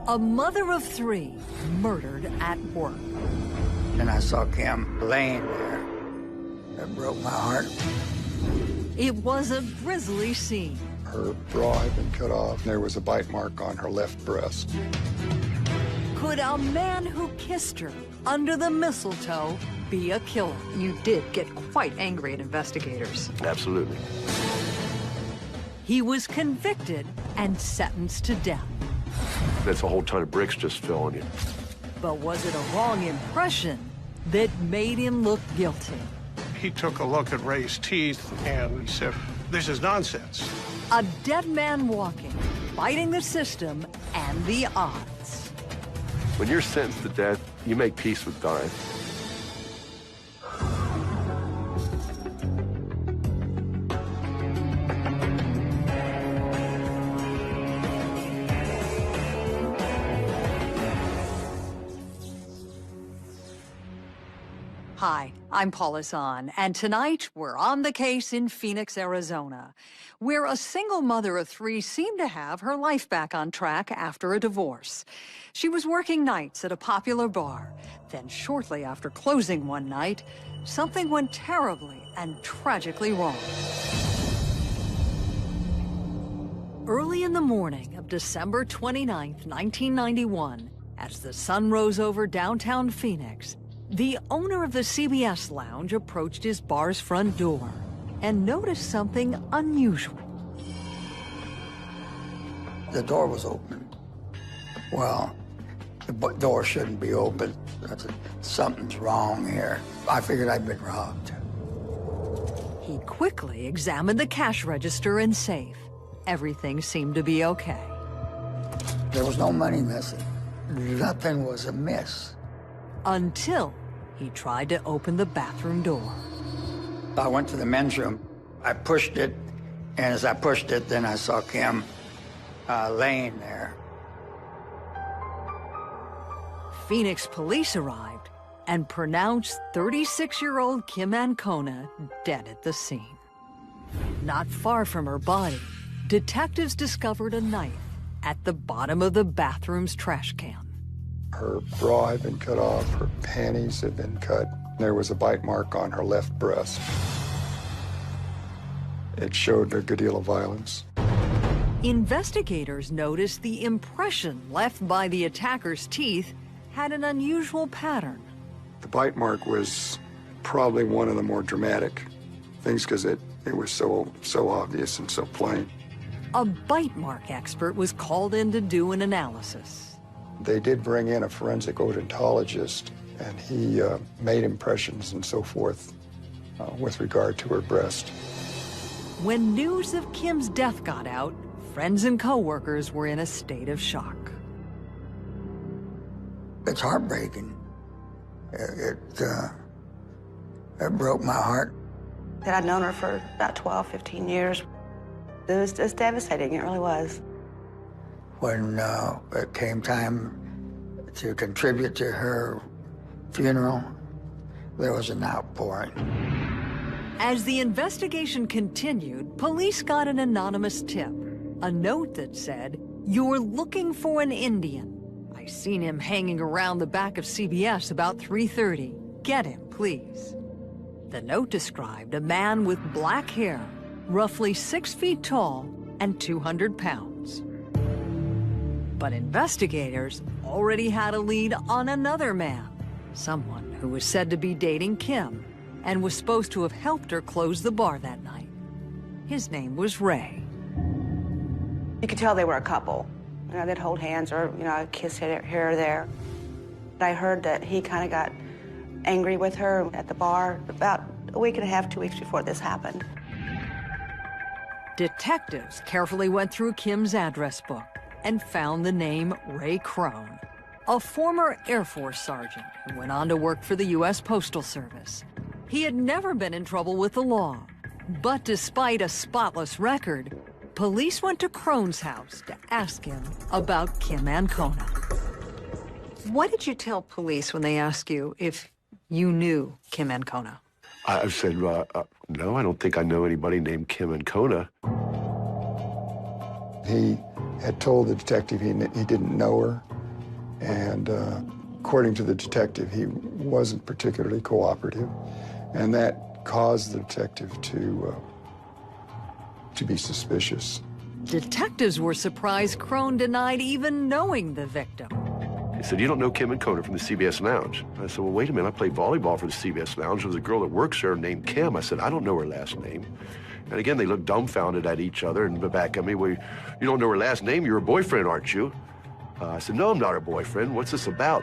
A mother of three murdered at work. And I saw Kim laying there. It broke my heart. It was a grisly scene. Her bra had been cut off. There was a bite mark on her left breast. Could a man who kissed her under the mistletoe be a killer? You did get quite angry at investigators. Absolutely. He was convicted and sentenced to death. That's a whole ton of bricks just fell on you. But was it a wrong impression that made him look guilty? He took a look at Ray's teeth and he said, "This is nonsense." A dead man walking, fighting the system and the odds. When you're sentenced to death, you make peace with dying. Hi, I'm Paula Zahn, and tonight we're on the case in Phoenix, Arizona, where a single mother of three seemed to have her life back on track after a divorce. She was working nights at a popular bar. Then shortly after closing one night, something went terribly and tragically wrong. Early in the morning of December 29th, 1991, as the sun rose over downtown Phoenix, the owner of the CBS Lounge approached his bar's front door and noticed something unusual. The door was open. Well, the door shouldn't be open. I said, something's wrong here. I figured I'd been robbed. He quickly examined the cash register and safe. Everything seemed to be okay. There was no money missing. Nothing was amiss. Until he tried to open the bathroom door. I went to the men's room. I pushed it, and as I pushed it, then I saw Kim laying there. Phoenix police arrived and pronounced 36-year-old Kim Ancona dead at the scene. Not far from her body, detectives discovered a knife at the bottom of the bathroom's trash can. Her bra had been cut off, her panties had been cut. There was a bite mark on her left breast. It showed a good deal of violence. Investigators noticed the impression left by the attacker's teeth had an unusual pattern. The bite mark was probably one of the more dramatic things because it was so obvious and so plain. A bite mark expert was called in to do an analysis. They did bring in a forensic odontologist, and he made impressions and so forth with regard to her breast. When news of Kim's death got out, friends and co-workers were in a state of shock. It's heartbreaking. It broke my heart. I'd known her for about 12, 15 years. It was just devastating, it really was. When it came time to contribute to her funeral, there was an outpouring. As the investigation continued, police got an anonymous tip, a note that said, "You're looking for an Indian. I seen him hanging around the back of CBS about 3:30. Get him, please." The note described a man with black hair, roughly 6 feet tall and 200 pounds. But investigators already had a lead on another man, someone who was said to be dating Kim and was supposed to have helped her close the bar that night. His name was Ray. You could tell they were a couple. You know, they'd hold hands or, kiss here or there. I heard that he kind of got angry with her at the bar about a week and a half, 2 weeks before this happened. Detectives carefully went through Kim's address book and found the name Ray Crone, a former Air Force sergeant who went on to work for the U.S. Postal Service. He had never been in trouble with the law, but despite a spotless record, police went to Crone's house to ask him about Kim Ancona. What did you tell police when they asked you if you knew Kim Ancona? I said, no, I don't think I know anybody named Kim Ancona. He had told the detective he didn't know her, And according to the detective, he wasn't particularly cooperative, and that caused the detective to be suspicious. Detectives were surprised Crone denied even knowing the victim. He said, "You don't know Kim and Kona from the CBS Lounge?" I said, "Well, wait a minute, I played volleyball for the CBS Lounge. There's a girl that works there named Kim." I said, "I don't know her last name." And again, they looked dumbfounded at each other and back at me. "Well, you don't know her last name? You're her boyfriend, aren't you?" I said, "No, I'm not her boyfriend. What's this about?"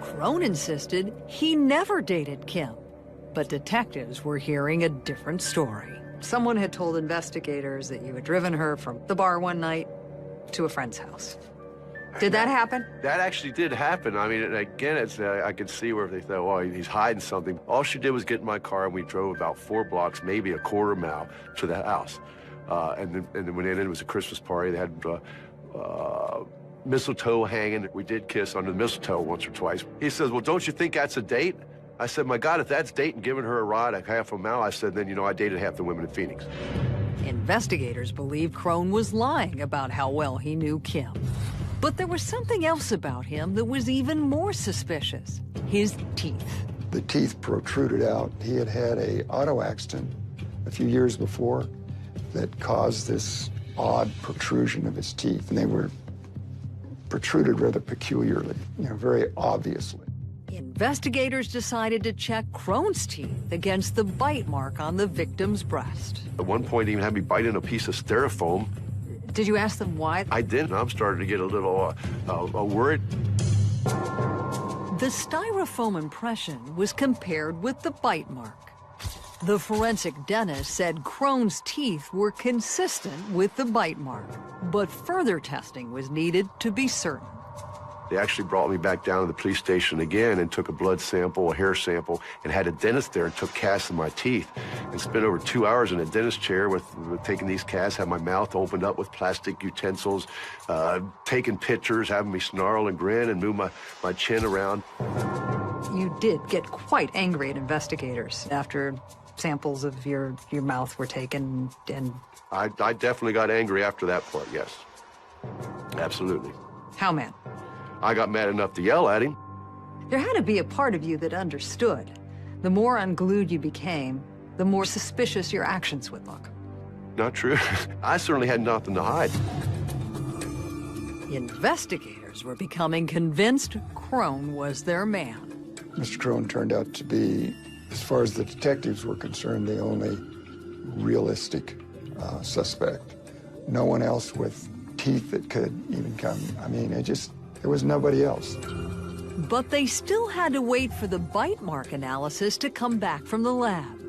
Crone insisted he never dated Kim, but detectives were hearing a different story. Someone had told investigators that you had driven her from the bar one night to a friend's house. Did that happen? That actually did happen. I mean, again, it's I could see where they thought, "Oh, he's hiding something." All she did was get in my car, and we drove about 4 blocks, maybe a quarter mile, to the house. And then when it was a Christmas party, they had mistletoe hanging. We did kiss under the mistletoe once or twice. He says, "Well, don't you think that's a date?" I said, "My God, if that's dating, giving her a ride a half a mile," I said, "then, I dated half the women in Phoenix." Investigators believed Crone was lying about how well he knew Kim. But there was something else about him that was even more suspicious: his teeth. The teeth protruded out. He had had an auto accident a few years before that caused this odd protrusion of his teeth, and they were protruded rather peculiarly, very obviously. Investigators decided to check Crone's teeth against the bite mark on the victim's breast. At one point, he even had me bite in a piece of styrofoam. Did you ask them why? I did, and I'm starting to get a little worried. The styrofoam impression was compared with the bite mark. The forensic dentist said Crone's teeth were consistent with the bite mark, but further testing was needed to be certain. They actually brought me back down to the police station again and took a blood sample, a hair sample, and had a dentist there and took casts of my teeth and spent over 2 hours in a dentist chair with taking these casts, had my mouth opened up with plastic utensils, taking pictures, having me snarl and grin and move my chin around. You did get quite angry at investigators after samples of your mouth were taken, and... I definitely got angry after that part, yes. Absolutely. How mad? I got mad enough to yell at him. There had to be a part of you that understood. The more unglued you became, the more suspicious your actions would look. Not true. I certainly had nothing to hide. Investigators were becoming convinced Crone was their man. Mr. Crone turned out to be, as far as the detectives were concerned, the only realistic suspect. No one else with teeth that could even come. I mean, there was nobody else. But they still had to wait for the bite mark analysis to come back from the lab.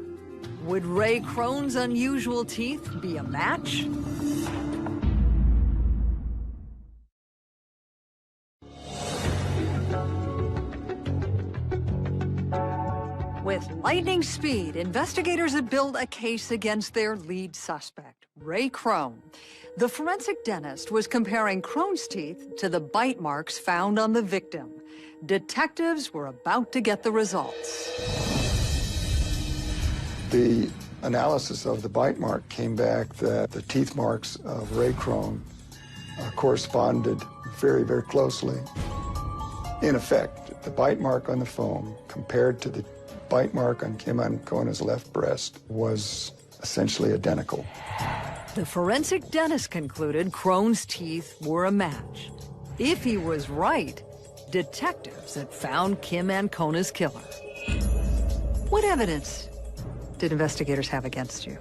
Would Ray Crone's unusual teeth be a match? With lightning speed, investigators had built a case against their lead suspect, Ray Crone. The forensic dentist was comparing Crone's teeth to the bite marks found on the victim. Detectives were about to get the results. The analysis of the bite mark came back that the teeth marks of Ray Crone corresponded very, very closely. In effect, the bite mark on the foam compared to the bite mark on Kim and Kona's left breast was essentially identical. The forensic dentist concluded Crone's teeth were a match. If he was right, detectives had found Kim Ancona's killer. What evidence did investigators have against you?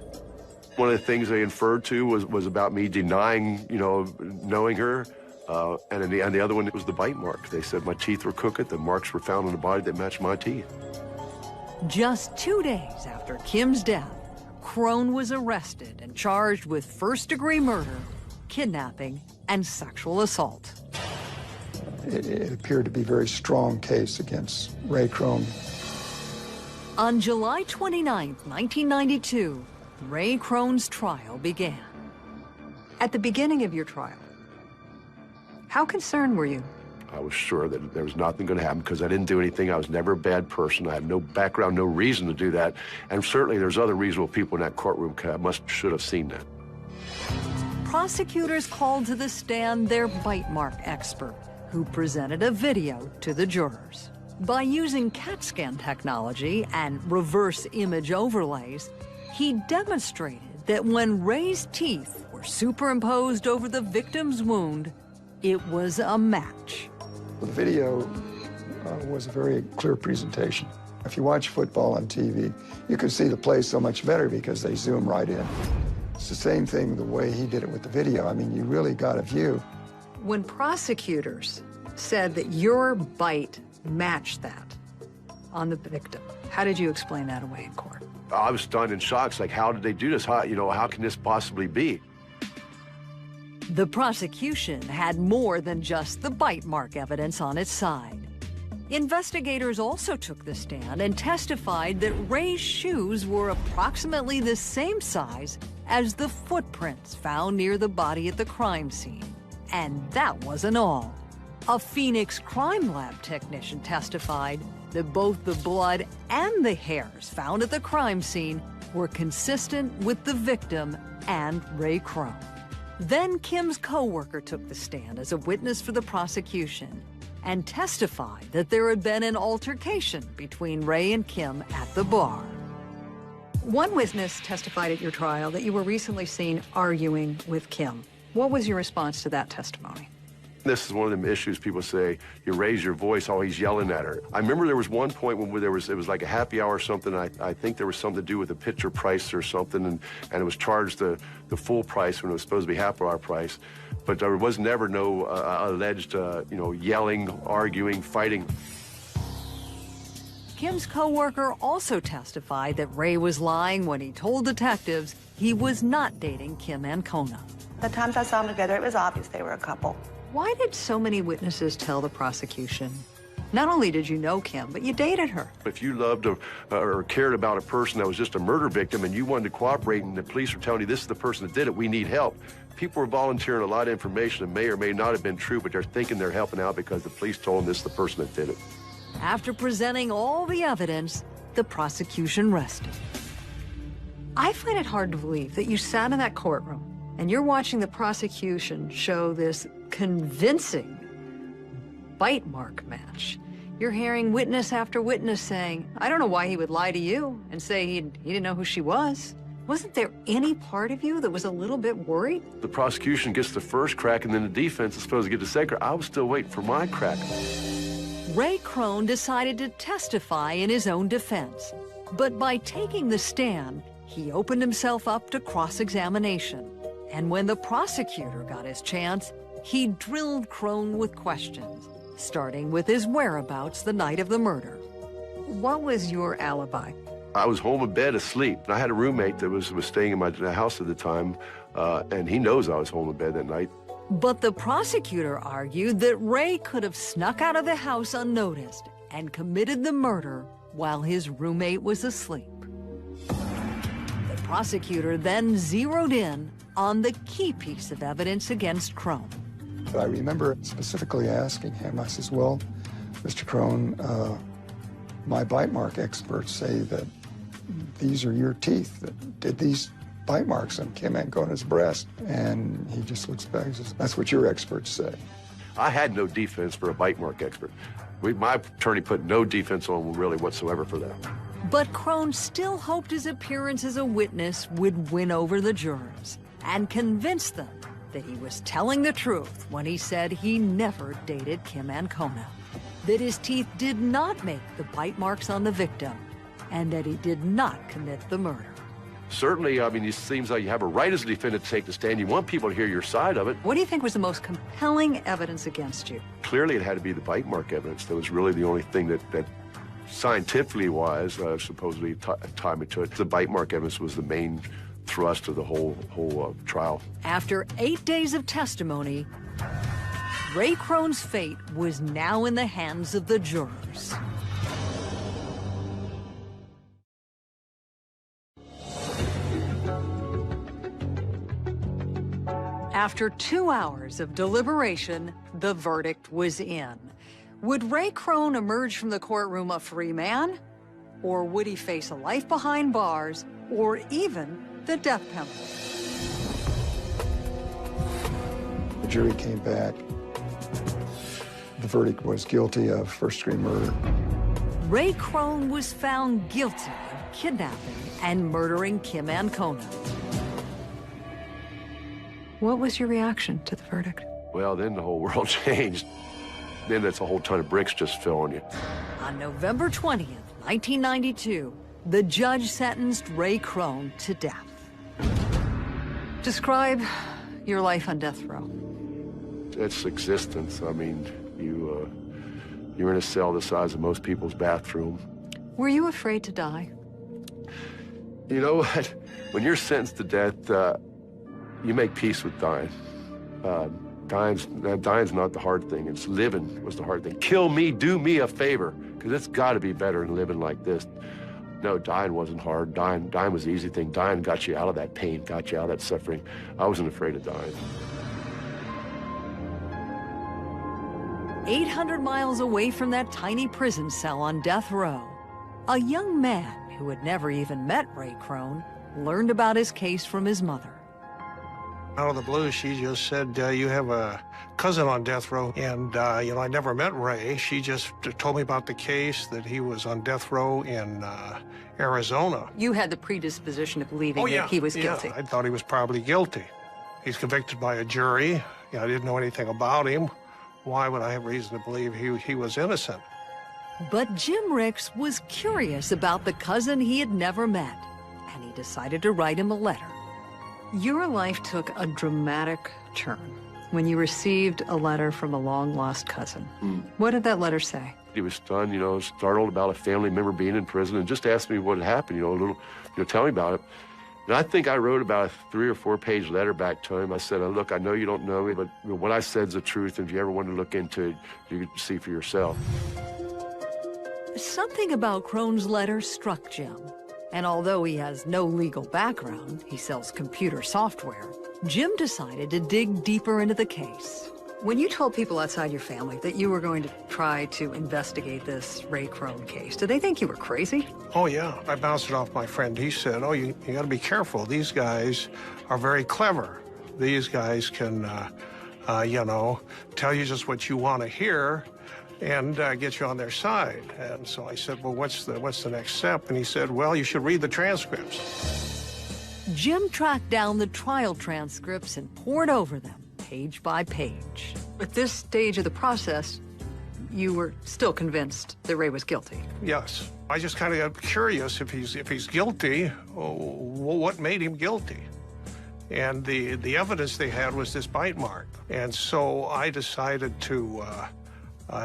One of the things they inferred to was about me denying, knowing her. And the other one was the bite mark. They said my teeth were crooked. The marks were found on the body that matched my teeth. Just 2 days after Kim's death, Crone was arrested and charged with first-degree murder, kidnapping, and sexual assault. It appeared to be a very strong case against Ray Crone. On July 29, 1992, Ray Crone's trial began. At the beginning of your trial, how concerned were you? I was sure that there was nothing going to happen because I didn't do anything. I was never a bad person. I had no background, no reason to do that. And certainly there's other reasonable people in that courtroom. Should have seen that. Prosecutors called to the stand their bite mark expert, who presented a video to the jurors. By using CAT scan technology and reverse image overlays, he demonstrated that when Ray's teeth were superimposed over the victim's wound, it was a match. The video was a very clear presentation. If you watch football on TV, you can see the play so much better because they zoom right in. It's the same thing the way he did it with the video. I mean, you really got a view. When prosecutors said that your bite matched that on the victim, how did you explain that away in court? I was stunned and shocked. It's like, how did they do this? How can this possibly be? The prosecution had more than just the bite mark evidence on its side. Investigators also took the stand and testified that Ray's shoes were approximately the same size as the footprints found near the body at the crime scene. And that wasn't all. A Phoenix crime lab technician testified that both the blood and the hairs found at the crime scene were consistent with the victim and Ray Crone. Then Kim's co-worker took the stand as a witness for the prosecution and testified that there had been an altercation between Ray and Kim at the bar. One witness testified at your trial that you were recently seen arguing with Kim. What was your response to that testimony? This is one of them issues people say, you raise your voice, oh, he's yelling at her. I remember there was one point when it was like a happy hour or something. I think there was something to do with the picture price or something, and it was charged the full price when it was supposed to be half hour price. But there was never no alleged, yelling, arguing, fighting. Kim's co-worker also testified that Ray was lying when he told detectives he was not dating Kim Ancona. The times I saw them together, it was obvious they were a couple. Why did so many witnesses tell the prosecution? Not only did you know Kim, but you dated her. If you loved or cared about a person that was just a murder victim and you wanted to cooperate and the police were telling you this is the person that did it, we need help, people were volunteering a lot of information that may or may not have been true, but they're thinking they're helping out because the police told them this is the person that did it. After presenting all the evidence, the prosecution rested. I find it hard to believe that you sat in that courtroom and you're watching the prosecution show this convincing bite mark match. You're hearing witness after witness saying, I don't know why he would lie to you and say he didn't know who she was. Wasn't there any part of you that was a little bit worried? The prosecution gets the first crack and then the defense is supposed to get the second. I was still waiting for my crack. Ray Crone decided to testify in his own defense. But by taking the stand, he opened himself up to cross-examination. And when the prosecutor got his chance, he drilled Crone with questions, starting with his whereabouts the night of the murder. What was your alibi? I was home in bed asleep. I had a roommate that was staying in my house at the time, and he knows I was home in bed that night. But the prosecutor argued that Ray could have snuck out of the house unnoticed and committed the murder while his roommate was asleep. The prosecutor then zeroed in on the key piece of evidence against Crone. I remember specifically asking him, I says, well, Mr. Crone, my bite mark experts say that these are your teeth that did these bite marks on Kim Ancona's breast. And he just looks back and says, that's what your experts say. I had no defense for a bite mark expert. My attorney put no defense on really whatsoever for that. But Crone still hoped his appearance as a witness would win over the jurors and convince them that he was telling the truth when he said he never dated Kim Ancona, that his teeth did not make the bite marks on the victim, and that he did not commit the murder. Certainly, I mean, it seems like you have a right as a defendant to take the stand. You want people to hear your side of it. What do you think was the most compelling evidence against you? Clearly, it had to be the bite mark evidence. That was really the only thing that scientifically wise, supposedly time it took. The bite mark evidence was the main thrust of the whole trial. After 8 days of testimony, Ray Crone's fate was now in the hands of the jurors. After 2 hours of deliberation, the verdict was in. Would Ray Crone emerge from the courtroom a free man? Or would he face a life behind bars, or even the death penalty? The jury came back The verdict was guilty of first-degree murder. Ray Crone was found guilty of kidnapping and murdering Kim Ancona. What was your reaction to the verdict? Well, then the whole world changed. Then that's a whole ton of bricks just fell on you. On November 20th, 1992, the judge sentenced Ray Crone to death. Describe your life on death row. It's existence. I mean, you're in a cell the size of most people's bathroom. Were you afraid to die? You know what? When you're sentenced to death, you make peace with dying. Dying's not the hard thing. It's living was the hard thing. Kill me, do me a favor, because it's got to be better than living like this. No, dying wasn't hard. Dying was the easy thing. Dying got you out of that pain, got you out of that suffering. I wasn't afraid of dying. 800 miles away from that tiny prison cell on death row, a young man who had never even met Ray Crone learned about his case from his mother. Out of the blue, she just said, you have a cousin on death row, and, I never met Ray. She just told me about the case, that he was on death row in Arizona. You had the predisposition of believing that he was guilty. I thought he was probably guilty. He's convicted by a jury. I didn't know anything about him. Why would I have reason to believe he was innocent? But Jim Ricks was curious about the cousin he had never met, and he decided to write him a letter. Your life took a dramatic turn when you received a letter from a long-lost cousin. What did that letter say? He was stunned, startled about a family member being in prison, and just asked me what had happened, tell me about it. And I think I wrote about a 3 or 4 page letter back to him. I said, look, I know you don't know me, but what I said's the truth, and if you ever want to look into it, you can see for yourself. Something about Crone's letter struck Jim. And although he has no legal background, he sells computer software, Jim decided to dig deeper into the case. When you told people outside your family that you were going to try to investigate this Ray Crone case, did they think you were crazy? Oh, yeah. I bounced it off my friend. He said, you got to be careful. These guys are very clever. These guys can, tell you just what you want to hear and get you on their side. And so I said, well, what's the next step? And he said, well, you should read the transcripts. Jim tracked down the trial transcripts and pored over them, page by page. At this stage of the process, you were still convinced that Ray was guilty? Yes. I just kind of got curious if he's guilty, what made him guilty? And the evidence they had was this bite mark. And so I decided to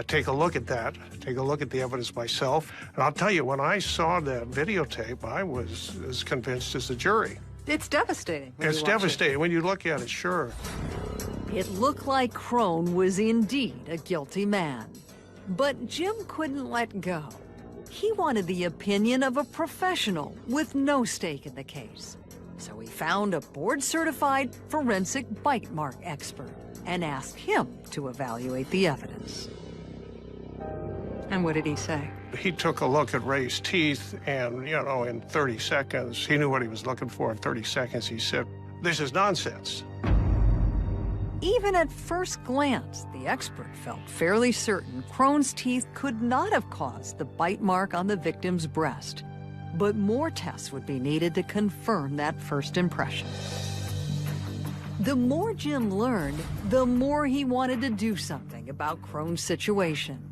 take a look at that, take a look at the evidence myself. And I'll tell you, when I saw that videotape, I was as convinced as the jury. It's devastating. It's devastating when you look at it, sure. It looked like Crone was indeed a guilty man. But Jim couldn't let go. He wanted the opinion of a professional with no stake in the case. So he found a board-certified forensic bite mark expert and asked him to evaluate the evidence. And what did he say? He took a look at Ray's teeth, and, in 30 seconds, he knew what he was looking for. In 30 seconds, he said, this is nonsense. Even at first glance, the expert felt fairly certain Crone's teeth could not have caused the bite mark on the victim's breast. But more tests would be needed to confirm that first impression. The more Jim learned, the more he wanted to do something about Crone's situation.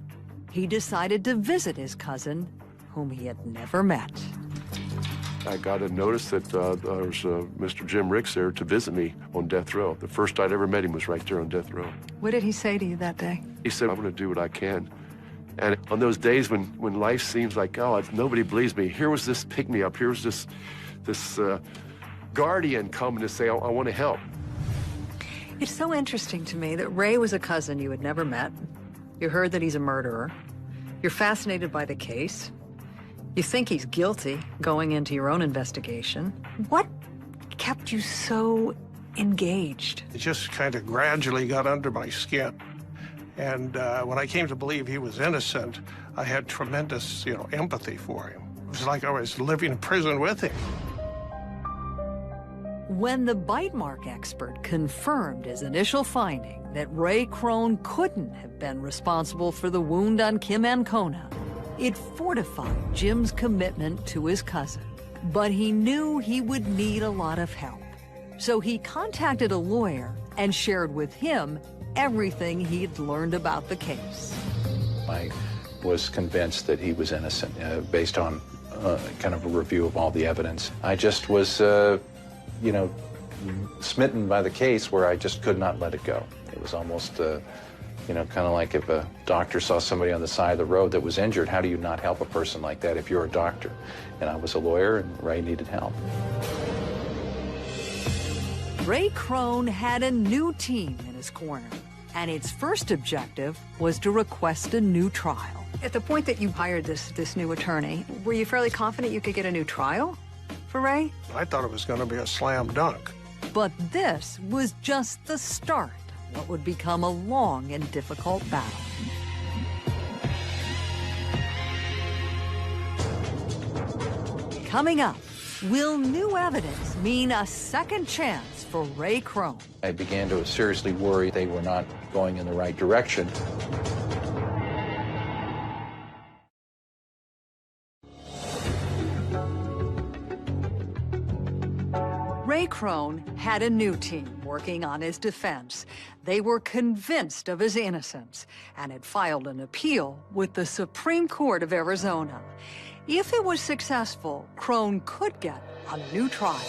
He decided to visit his cousin, whom he had never met. I got a notice that there was Mr. Jim Ricks there to visit me on death row. The first I'd ever met him was right there on death row. What did he say to you that day? He said, I'm going to do what I can. And on those days when life seems like, nobody believes me, here was this pick-me-up, here was this guardian coming to say, I want to help. It's so interesting to me that Ray was a cousin you had never met. You heard that he's a murderer. You're fascinated by the case. You think he's guilty going into your own investigation. What kept you so engaged? It just kind of gradually got under my skin. And when I came to believe he was innocent, I had tremendous, empathy for him. It was like I was living in prison with him. When the bite mark expert confirmed his initial finding that Ray Crone couldn't have been responsible for the wound on Kim Ancona, it fortified Jim's commitment to his cousin. But he knew he would need a lot of help. So he contacted a lawyer and shared with him everything he'd learned about the case. I was convinced that he was innocent based on kind of a review of all the evidence. I just was, you know, smitten by the case where I just could not let it go. It was almost, you know, kind of like if a doctor saw somebody on the side of the road that was injured, how do you not help a person like that if you're a doctor? And I was a lawyer, and Ray needed help. Ray Crone had a new team in his corner, and its first objective was to request a new trial. At the point that you hired this new attorney, were you fairly confident you could get a new trial for Ray? I thought it was going to be a slam dunk. But this was just the start of what would become a long and difficult battle. Coming up, will new evidence mean a second chance for Ray Crone? I began to seriously worry they were not going in the right direction. Ray Crone had a new team working on his defense. They were convinced of his innocence and had filed an appeal with the Supreme Court of Arizona. If it was successful, Crone could get a new trial.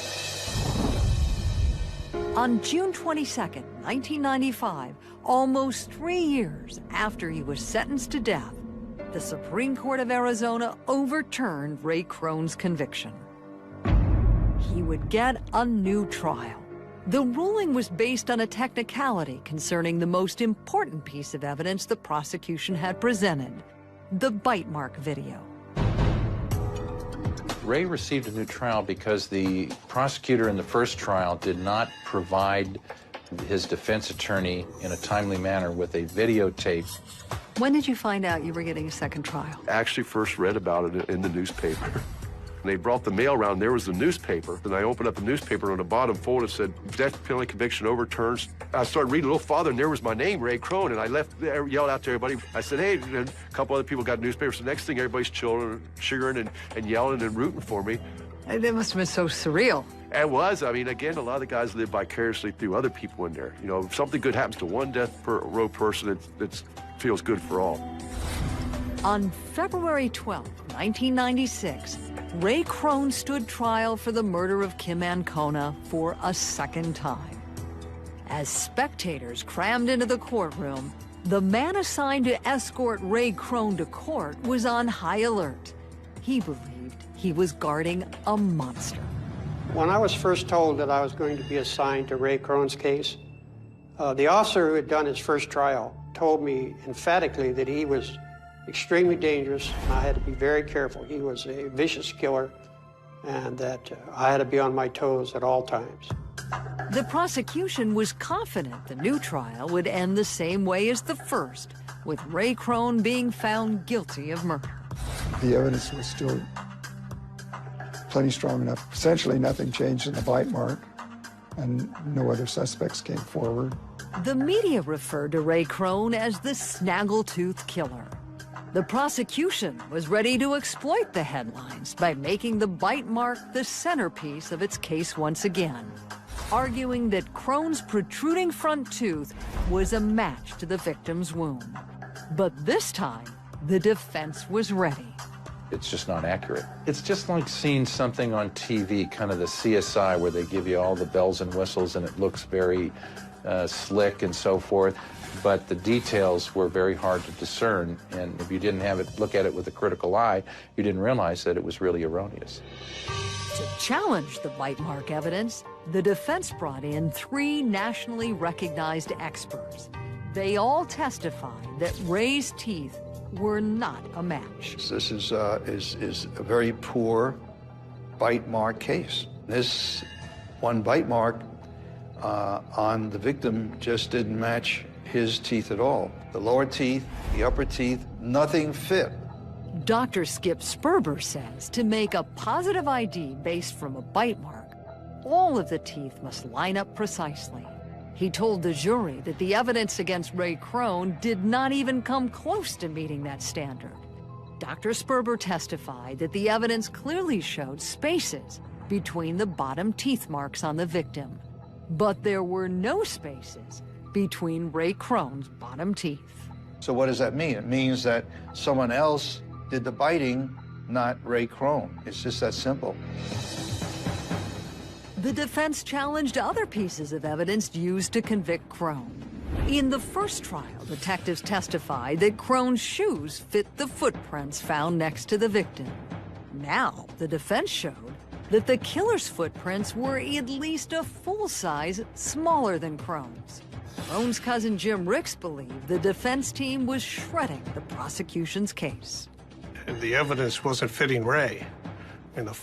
On June 22nd, 1995, almost 3 years after he was sentenced to death, the Supreme Court of Arizona overturned Ray Crone's conviction. He would get a new trial. The ruling was based on a technicality concerning the most important piece of evidence the prosecution had presented, the bite mark video. Ray received a new trial because the prosecutor in the first trial did not provide his defense attorney in a timely manner with a videotape. When did you find out you were getting a second trial? I actually first read about it in the newspaper. They brought the mail around, there was the newspaper, and I opened up the newspaper, and on the bottom fold it said, death penalty conviction overturns. I started reading a little farther, and there was my name, Ray Crone, and I left there, yelled out to everybody. I said, hey, and a couple other people got newspapers. So the next thing, everybody's cheering and yelling and rooting for me. It must have been so surreal. It was. I mean, again, a lot of the guys live vicariously through other people in there. You know, if something good happens to one death row person, it feels good for all. On February 12, 1996, Ray Crone stood trial for the murder of Kim Ancona for a second time. As spectators crammed into the courtroom, the man assigned to escort Ray Crone to court was on high alert. He believed he was guarding a monster. When I was first told that I was going to be assigned to Ray Crone's case, the officer who had done his first trial told me emphatically that he was extremely dangerous. I had to be very careful. He was a vicious killer, and that I had to be on my toes at all times. The prosecution was confident the new trial would end the same way as the first, with Ray Crone being found guilty of murder. The evidence was still plenty strong enough. Essentially, nothing changed in the bite mark, and no other suspects came forward. The media referred to Ray Crone as the snaggletooth killer. The prosecution was ready to exploit the headlines by making the bite mark the centerpiece of its case once again, arguing that Crone's protruding front tooth was a match to the victim's wound. But this time, the defense was ready. It's just not accurate. It's just like seeing something on TV, kind of the CSI, where they give you all the bells and whistles and it looks very slick and so forth. But the details were very hard to discern, and if you didn't have it, look at it with a critical eye, you didn't realize that it was really erroneous. To challenge the bite mark evidence, the defense brought in 3 nationally recognized experts. They all testified that Ray's teeth were not a match. This is a very poor bite mark case. This one bite mark on the victim just didn't match his teeth at all. The lower teeth, the upper teeth, nothing fit. Dr. Skip Sperber says to make a positive ID based from a bite mark, All of the teeth must line up precisely. He told the jury that the evidence against Ray Crone did not even come close to meeting that standard. Dr. Sperber testified that the evidence clearly showed spaces between the bottom teeth marks on the victim, but there were no spaces between Ray Crone's bottom teeth. So what does that mean? It means that someone else did the biting, not Ray Crone. It's just that simple. The defense challenged other pieces of evidence used to convict Crone. In the first trial, detectives testified that Crone's shoes fit the footprints found next to the victim. Now, the defense showed that the killer's footprints were at least a full size smaller than Crone's. Crone's cousin Jim Ricks believed the defense team was shredding the prosecution's case. The evidence wasn't fitting Ray, and the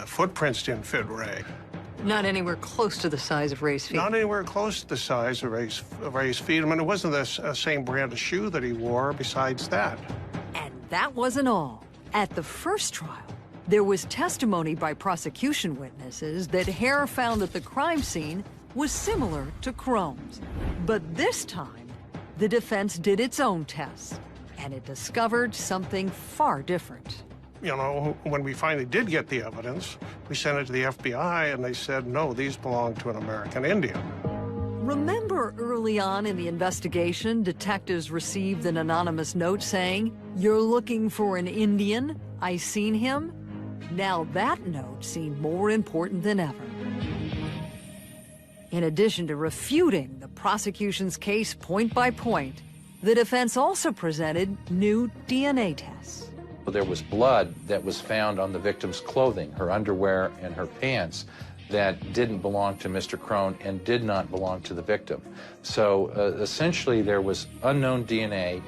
footprints didn't fit Ray. Not anywhere close to the size of Ray's feet. Not anywhere close to the size of Ray's feet. I mean, it wasn't the same brand of shoe that he wore besides that. And that wasn't all. At the first trial, there was testimony by prosecution witnesses that hair found at the crime scene was similar to Crone's. But this time, the defense did its own tests, and it discovered something far different. You know, when we finally did get the evidence, we sent it to the FBI, and they said, no, these belong to an American Indian. Remember early on in the investigation, detectives received an anonymous note saying, "You're looking for an Indian? I seen him?" Now that note seemed more important than ever. In addition to refuting the prosecution's case point by point, the defense also presented new DNA tests. There was blood that was found on the victim's clothing, her underwear and her pants, that didn't belong to Mr. Crone and did not belong to the victim. So essentially there was unknown DNA,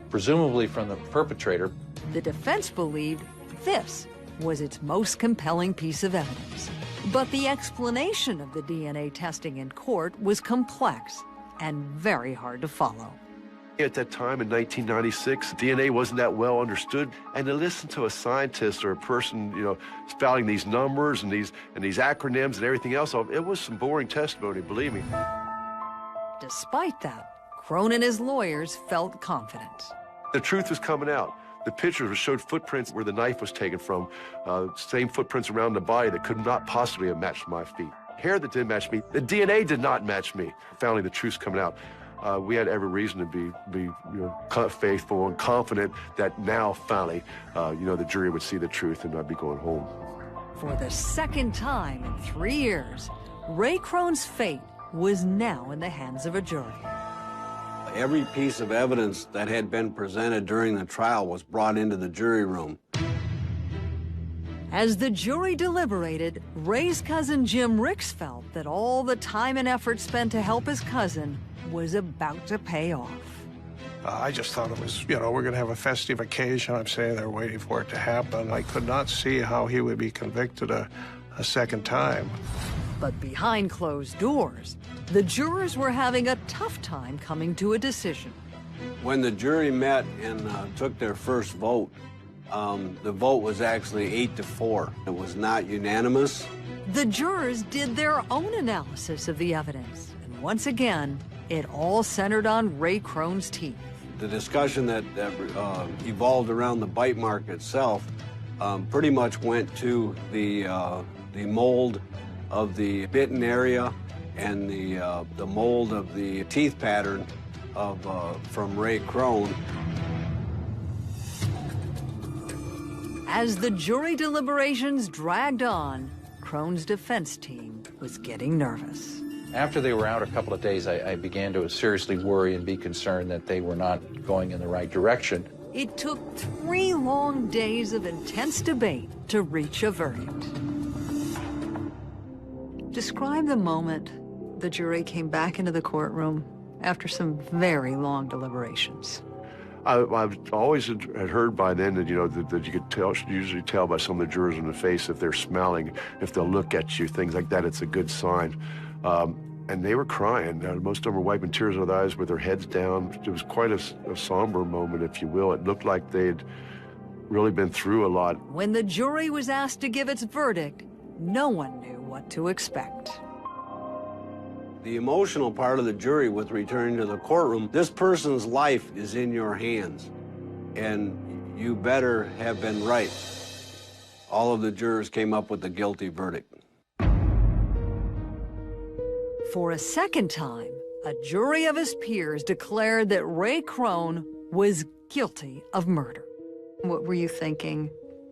presumably from the perpetrator. The defense believed this was its most compelling piece of evidence. But the explanation of the DNA testing in court was complex and very hard to follow. At that time in 1996, DNA wasn't that well understood, and to listen to a scientist or a person, you know, spouting these numbers and these acronyms and everything else, it was some boring testimony, believe me. Despite that, Crone and his lawyers felt confident. The truth was coming out. The pictures showed footprints where the knife was taken from, same footprints around the body that could not possibly have matched my feet. Hair that didn't match me. The DNA did not match me. Finally, the truth's coming out. We had every reason to be faithful and confident that now, finally, the jury would see the truth and I'd be going home. For the second time in 3 years, Ray Crone's fate was now in the hands of a jury. Every piece of evidence that had been presented during the trial was brought into the jury room. As the jury deliberated, Ray's cousin Jim Ricks felt that all the time and effort spent to help his cousin was about to pay off. I just thought it was, we're going to have a festive occasion. I'm sitting there waiting for it to happen. I could not see how he would be convicted a second time. But behind closed doors, the jurors were having a tough time coming to a decision. When the jury met and took their first vote, the vote was actually 8-4. It was not unanimous. The jurors did their own analysis of the evidence, and once again, it all centered on Ray Crone's teeth. The discussion that evolved around the bite mark itself pretty much went to the mold of the bitten area and the mold of the teeth pattern from Ray Crone. As the jury deliberations dragged on, Crone's defense team was getting nervous. After they were out a couple of days, I began to seriously worry and be concerned that they were not going in the right direction. It took 3 long days of intense debate to reach a verdict. Describe the moment the jury came back into the courtroom after some very long deliberations. I've always had heard by then that, that you could usually tell by some of the jurors in the face if they're smiling, if they'll look at you, things like that, it's a good sign. And they were crying. Most of them were wiping tears out of their eyes with their heads down. It was quite a somber moment, if you will. It looked like they'd really been through a lot. When the jury was asked to give its verdict, no one knew what to expect. The emotional part of the jury with returning to the courtroom, this person's life is in your hands, and you better have been right. All of the jurors came up with a guilty verdict. For a second time, a jury of his peers declared that Ray Crone was guilty of murder. What were you thinking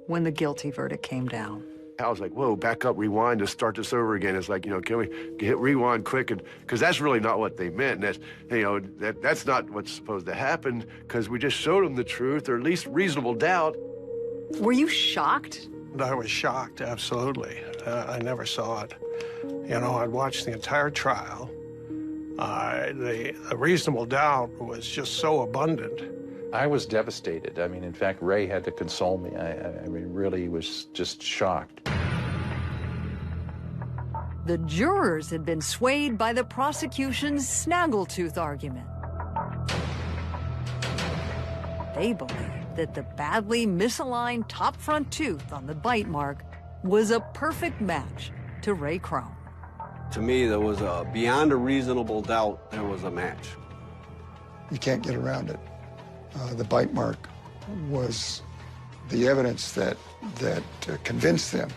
when the guilty verdict came down? I was like, whoa, back up, rewind, and start this over again. It's like, you know, can we hit rewind quick? And because that's really not what they meant. And that's, you know, that's not what's supposed to happen, because we just showed them the truth, or at least reasonable doubt. Were you shocked? I was shocked, absolutely. I never saw it. You know, I'd watched the entire trial. The reasonable doubt was just so abundant. I was devastated. I mean, in fact, Ray had to console me. I mean, really was just shocked. The jurors had been swayed by the prosecution's snaggletooth argument. They believed that the badly misaligned top front tooth on the bite mark was a perfect match to Ray Crone. To me, there was beyond a reasonable doubt, there was a match. You can't get around it. The bite mark was the evidence that convinced them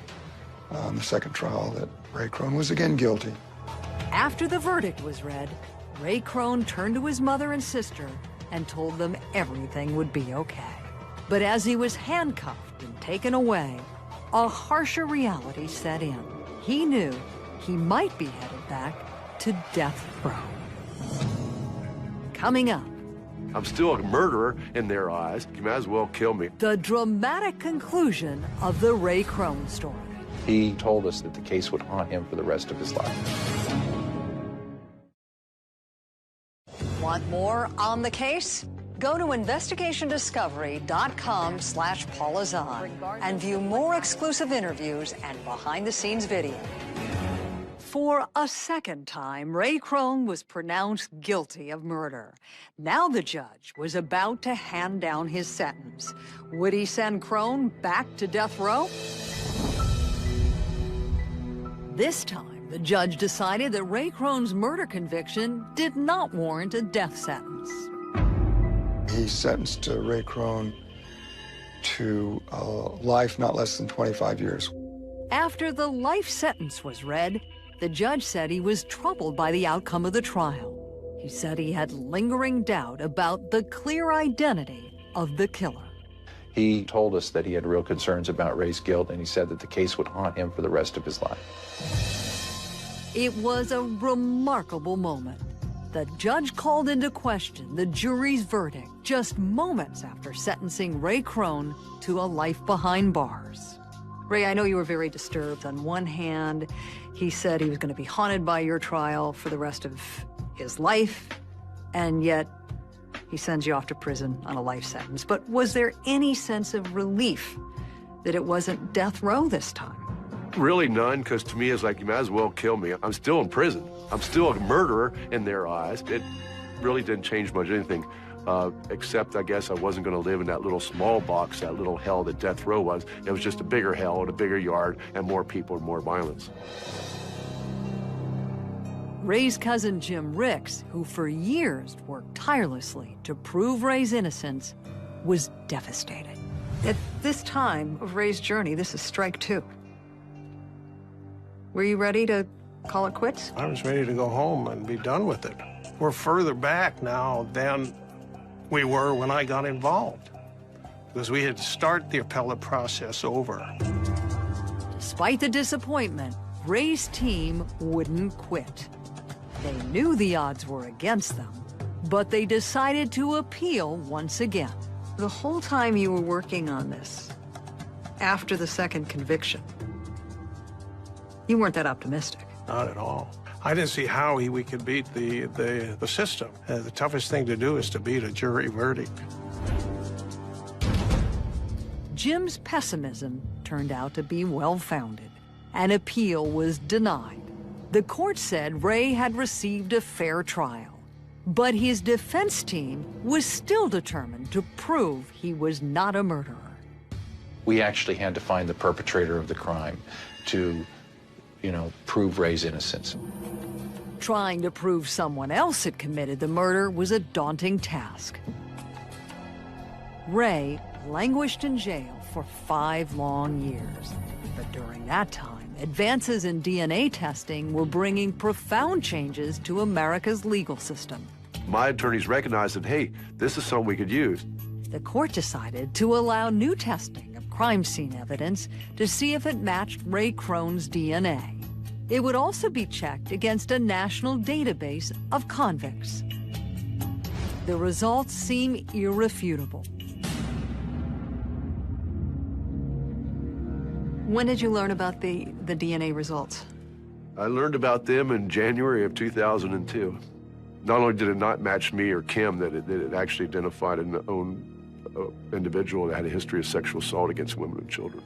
on the second trial that Ray Crone was again guilty. After the verdict was read, Ray Crone turned to his mother and sister and told them everything would be okay. But as he was handcuffed and taken away, a harsher reality set in. He knew he might be headed back to death row. Coming up, I'm still a murderer in their eyes. You might as well kill me. the dramatic conclusion of the Ray Crone story. He told us that the case would haunt him for the rest of his life. Want more on the case? Go to investigationdiscovery.com/paulazan and view more exclusive interviews and behind-the-scenes video. For a second time, Ray Crone was pronounced guilty of murder. Now the judge was about to hand down his sentence. Would he send Crone back to death row? This time, the judge decided that Ray Crone's murder conviction did not warrant a death sentence. He sentenced Ray Crone to life not less than 25 years. After the life sentence was read, the judge said he was troubled by the outcome of the trial. He said he had lingering doubt about the clear identity of the killer. He told us that he had real concerns about Ray's guilt, and he said that the case would haunt him for the rest of his life. It was a remarkable moment. The judge called into question the jury's verdict just moments after sentencing Ray Crone to a life behind bars. Ray, I know you were very disturbed. On one hand, he said he was going to be haunted by your trial for the rest of his life, and yet he sends you off to prison on a life sentence. But was there any sense of relief that it wasn't death row this time? Really none, because to me it's like, you might as well kill me. I'm still in prison. I'm still a murderer in their eyes. It really didn't change much anything, except I guess I wasn't going to live in that little small box, that little hell that death row was. It was just a bigger hell and a bigger yard and more people and more violence. Ray's cousin Jim Ricks, who for years worked tirelessly to prove Ray's innocence, was devastated. At this time of Ray's journey, this is strike two. Were you ready to call it quits? I was ready to go home and be done with it. We're further back now than we were when I got involved, because we had to start the appellate process over. Despite the disappointment, Ray's team wouldn't quit. They knew the odds were against them, but they decided to appeal once again. The whole time you were working on this, after the second conviction, you weren't that optimistic. Not at all. I didn't see how we could beat the system. The toughest thing to do is to beat a jury verdict. Jim's pessimism turned out to be well-founded. An appeal was denied. The court said Ray had received a fair trial, but his defense team was still determined to prove he was not a murderer. We actually had to find the perpetrator of the crime to prove Ray's innocence. Trying to prove someone else had committed the murder was a daunting task. Ray languished in jail for 5 long years. But during that time, advances in DNA testing were bringing profound changes to America's legal system. My attorneys recognized that, hey, this is something we could use. The court decided to allow new testing of crime scene evidence to see if it matched Ray Crone's DNA. It would also be checked against a national database of convicts. The results seem irrefutable. When did you learn about the DNA results? I learned about them in January of 2002. Not only did it not match me or Kim, that it actually identified an own individual that had a history of sexual assault against women and children.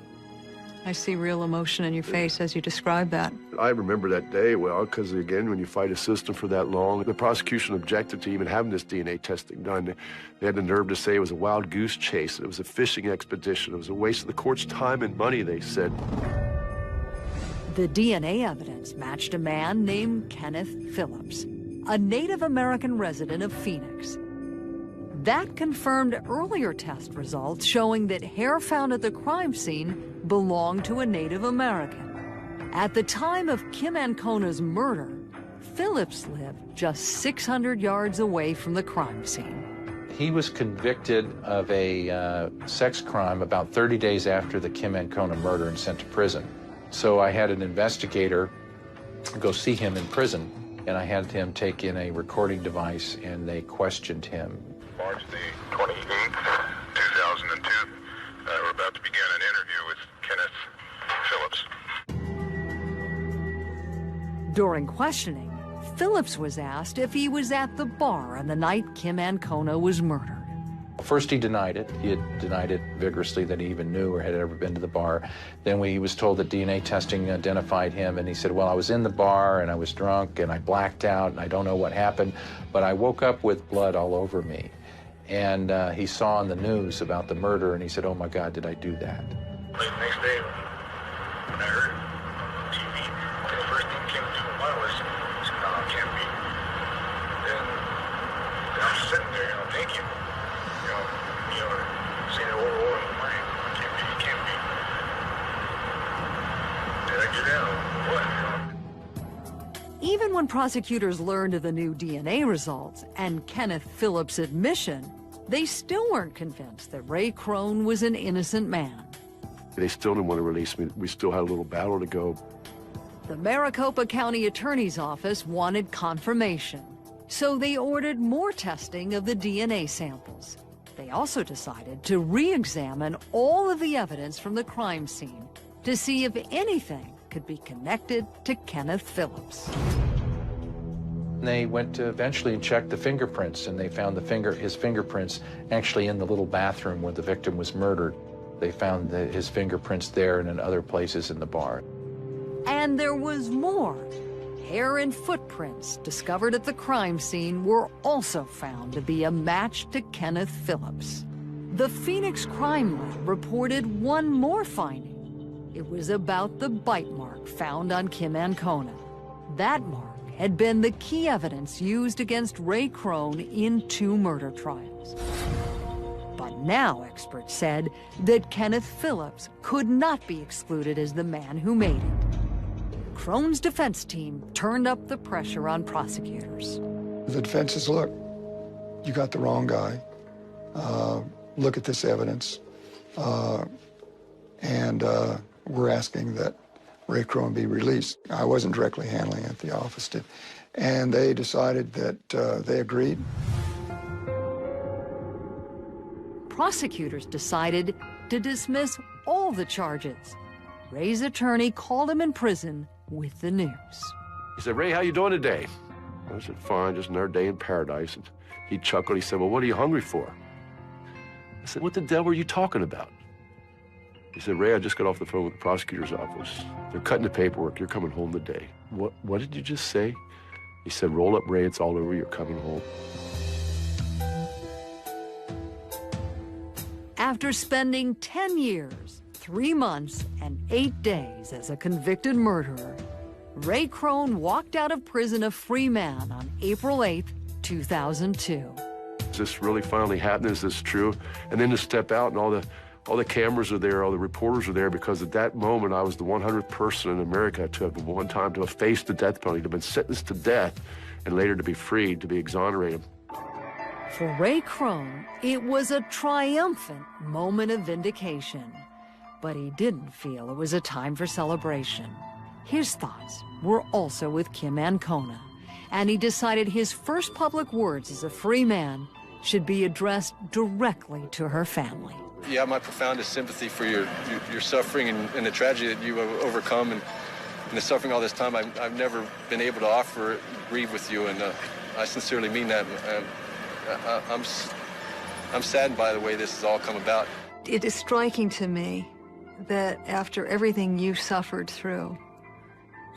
I see real emotion in your face as you describe that. I remember that day well, because again, when you fight a system for that long, the prosecution objected to even having this DNA testing done. They had the nerve to say it was a wild goose chase, it was a fishing expedition, it was a waste of the court's time and money, they said. The DNA evidence matched a man named Kenneth Phillips, a Native American resident of Phoenix. That confirmed earlier test results showing that hair found at the crime scene belonged to a Native American. At the time of Kim Ancona's murder, Phillips lived just 600 yards away from the crime scene. He was convicted of a sex crime about 30 days after the Kim Ancona murder and sent to prison. So I had an investigator go see him in prison, and I had him take in a recording device, and they questioned him. March the 28th, 2002. We're about to begin an interview with Kenneth Phillips. During questioning, Phillips was asked if he was at the bar on the night Kim Ancona was murdered. First, he denied it. He had denied it vigorously that he even knew or had ever been to the bar. Then he was told that DNA testing identified him, and he said, well, I was in the bar, and I was drunk, and I blacked out, and I don't know what happened, but I woke up with blood all over me. And he saw on the news about the murder, and he said, oh, my God, did I do that? The next day, when I heard on TV, the first thing came to my mind was, no, it can't be. Then I was sitting there, thinking, saying over in my mind, it can't be. Did I get out? What? Even when prosecutors learned of the new DNA results and Kenneth Phillips' admission, they still weren't convinced that Ray Crone was an innocent man. They still didn't want to release me. We still had a little battle to go. The Maricopa County Attorney's Office wanted confirmation, so they ordered more testing of the DNA samples. They also decided to re-examine all of the evidence from the crime scene to see if anything could be connected to Kenneth Phillips. They went to eventually and checked the fingerprints, and they found his fingerprints actually in the little bathroom where the victim was murdered. They found his fingerprints there and in other places in the bar. And there was more. Hair and footprints discovered at the crime scene were also found to be a match to Kenneth Phillips. The Phoenix Crime Lab reported one more finding. It was about the bite mark found on Kim Ancona. That mark had been the key evidence used against Ray Crone in 2 murder trials. But now experts said that Kenneth Phillips could not be excluded as the man who made it. Crone's defense team turned up the pressure on prosecutors. The defense says, look, you got the wrong guy. Look at this evidence. And we're asking that Ray Crone be released. I wasn't directly handling it, the office did. And they decided that they agreed. Prosecutors decided to dismiss all the charges. Ray's attorney called him in prison with the news. He said, Ray, how you doing today? I said, fine, just another day in paradise. And he chuckled. He said, well, what are you hungry for? I said, what the devil were you talking about? He said, Ray, I just got off the phone with the prosecutor's office. They're cutting the paperwork. You're coming home today. What did you just say? He said, roll up, Ray. It's all over. You're coming home. After spending 10 years, 3 months, and 8 days as a convicted murderer, Ray Crone walked out of prison a free man on April 8, 2002. Is this really finally happening? Is this true? And then to step out and all the cameras are there, all the reporters are there, because at that moment I was the 100th person in America to have one time to have faced the death penalty, to have been sentenced to death, and later to be freed, to be exonerated. For Ray Crone, it was a triumphant moment of vindication, but he didn't feel it was a time for celebration. His thoughts were also with Kim Ancona, and he decided his first public words as a free man should be addressed directly to her family. You have my profoundest sympathy for your suffering and the tragedy that you have overcome, and the suffering all this time. I've never been able to offer grieve with you, and I sincerely mean that. I'm saddened by the way this has all come about. It is striking to me that after everything you suffered through,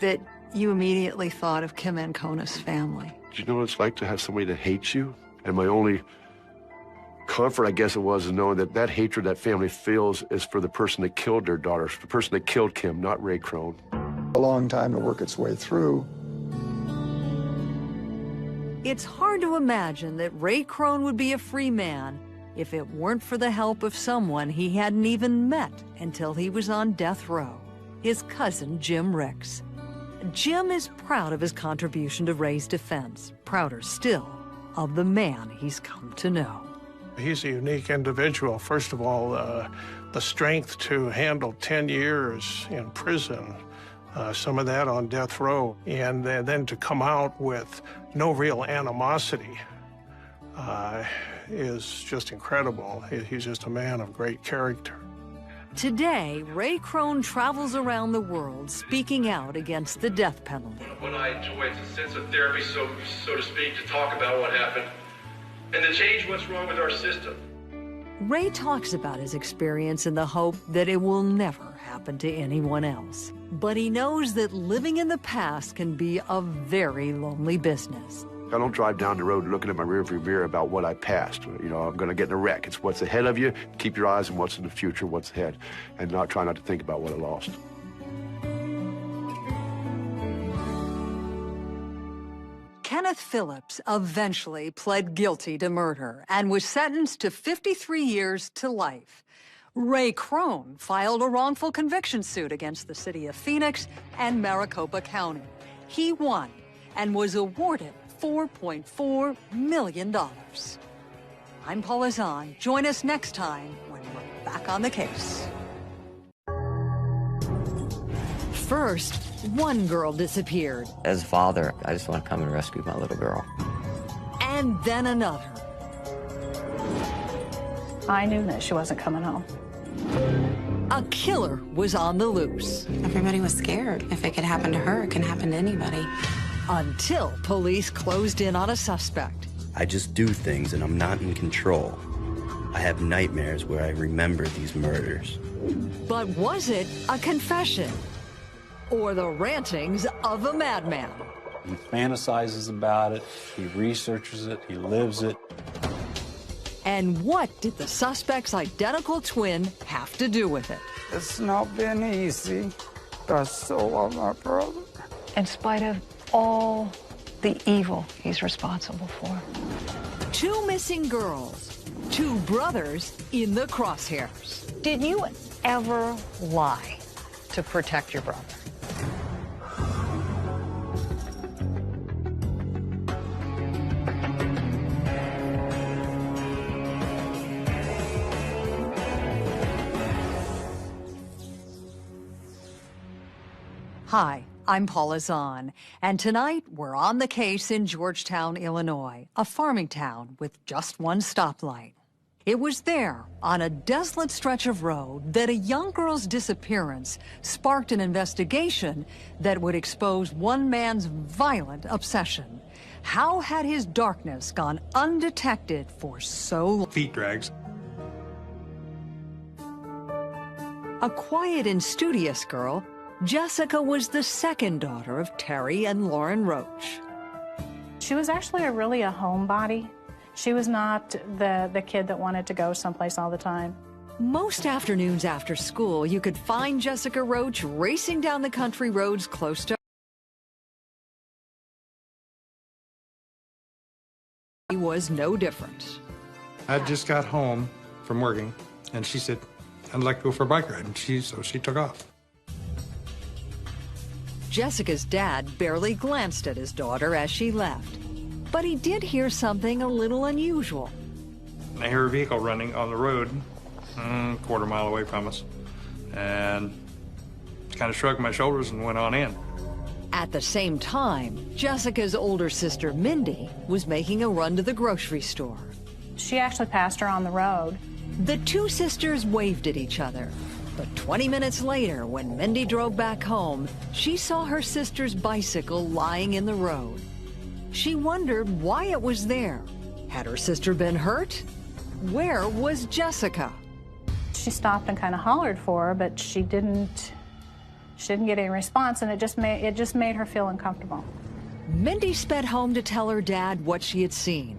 that you immediately thought of Kim Ancona's family. Do you know what it's like to have somebody that hates you? And my only comfort, I guess it was, is knowing that that hatred that family feels is for the person that killed their daughter, the person that killed Kim, not Ray Crone. A long time to work its way through. It's hard to imagine that Ray Crone would be a free man if it weren't for the help of someone he hadn't even met until he was on death row, his cousin Jim Ricks. Jim is proud of his contribution to Ray's defense, prouder still of the man he's come to know. He's a unique individual. First of all, the strength to handle 10 years in prison, some of that on death row, and then to come out with no real animosity is just incredible. He's just a man of great character. Today, Ray Crone travels around the world speaking out against the death penalty. What I enjoy is a sense of therapy, so to speak, to talk about what happened and to change what's wrong with our system. Ray talks about his experience in the hope that it will never happen to anyone else. But he knows that living in the past can be a very lonely business. I don't drive down the road looking at my rearview mirror about what I passed. You know, I'm going to get in a wreck. It's what's ahead of you. Keep your eyes on what's in the future, what's ahead, and try not to think about what I lost. Kenneth Phillips eventually pled guilty to murder and was sentenced to 53 years to life. Ray Crone filed a wrongful conviction suit against the city of Phoenix and Maricopa County. He won and was awarded $4.4 million. I'm Paula Zahn. Join us next time when we're back on the case. First, one girl disappeared. As a father, I just want to come and rescue my little girl. And then another. I knew that she wasn't coming home. A killer was on the loose. Everybody was scared. If it could happen to her, it can happen to anybody. Until police closed in on a suspect. I just do things and I'm not in control. I have nightmares where I remember these murders. But was it a confession? Or the rantings of a madman? He fantasizes about it, he researches it, he lives it. And what did the suspect's identical twin have to do with it? It's not been easy. I still love my brother. In spite of all the evil he's responsible for. Two missing girls, two brothers in the crosshairs. Did you ever lie to protect your brother? Hi, I'm Paula Zahn, and tonight we're on the case in Georgetown, Illinois, a farming town with just one stoplight. It was there, on a desolate stretch of road, that a young girl's disappearance sparked an investigation that would expose one man's violent obsession. How had his darkness gone undetected for so long? Feet drags. A quiet and studious girl, Jessica was the second daughter of Terry and Lauren Roach. She was actually really a homebody. She was not the kid that wanted to go someplace all the time. Most afternoons after school, you could find Jessica Roach racing down the country roads close to was no different. I just got home from working, and she said, I'd like to go for a bike ride, and so she took off. Jessica's dad barely glanced at his daughter as she left, but he did hear something a little unusual. I hear a vehicle running on the road, a quarter mile away from us, and kind of shrugged my shoulders and went on in. At the same time, Jessica's older sister, Mindy, was making a run to the grocery store. She actually passed her on the road. The two sisters waved at each other, but 20 minutes later, when Mindy drove back home, she saw her sister's bicycle lying in the road. She wondered why it was there. Had her sister been hurt? Where was Jessica? She stopped and kind of hollered for her, but she didn't get any response, and it just made her feel uncomfortable. Mindy sped home to tell her dad what she had seen.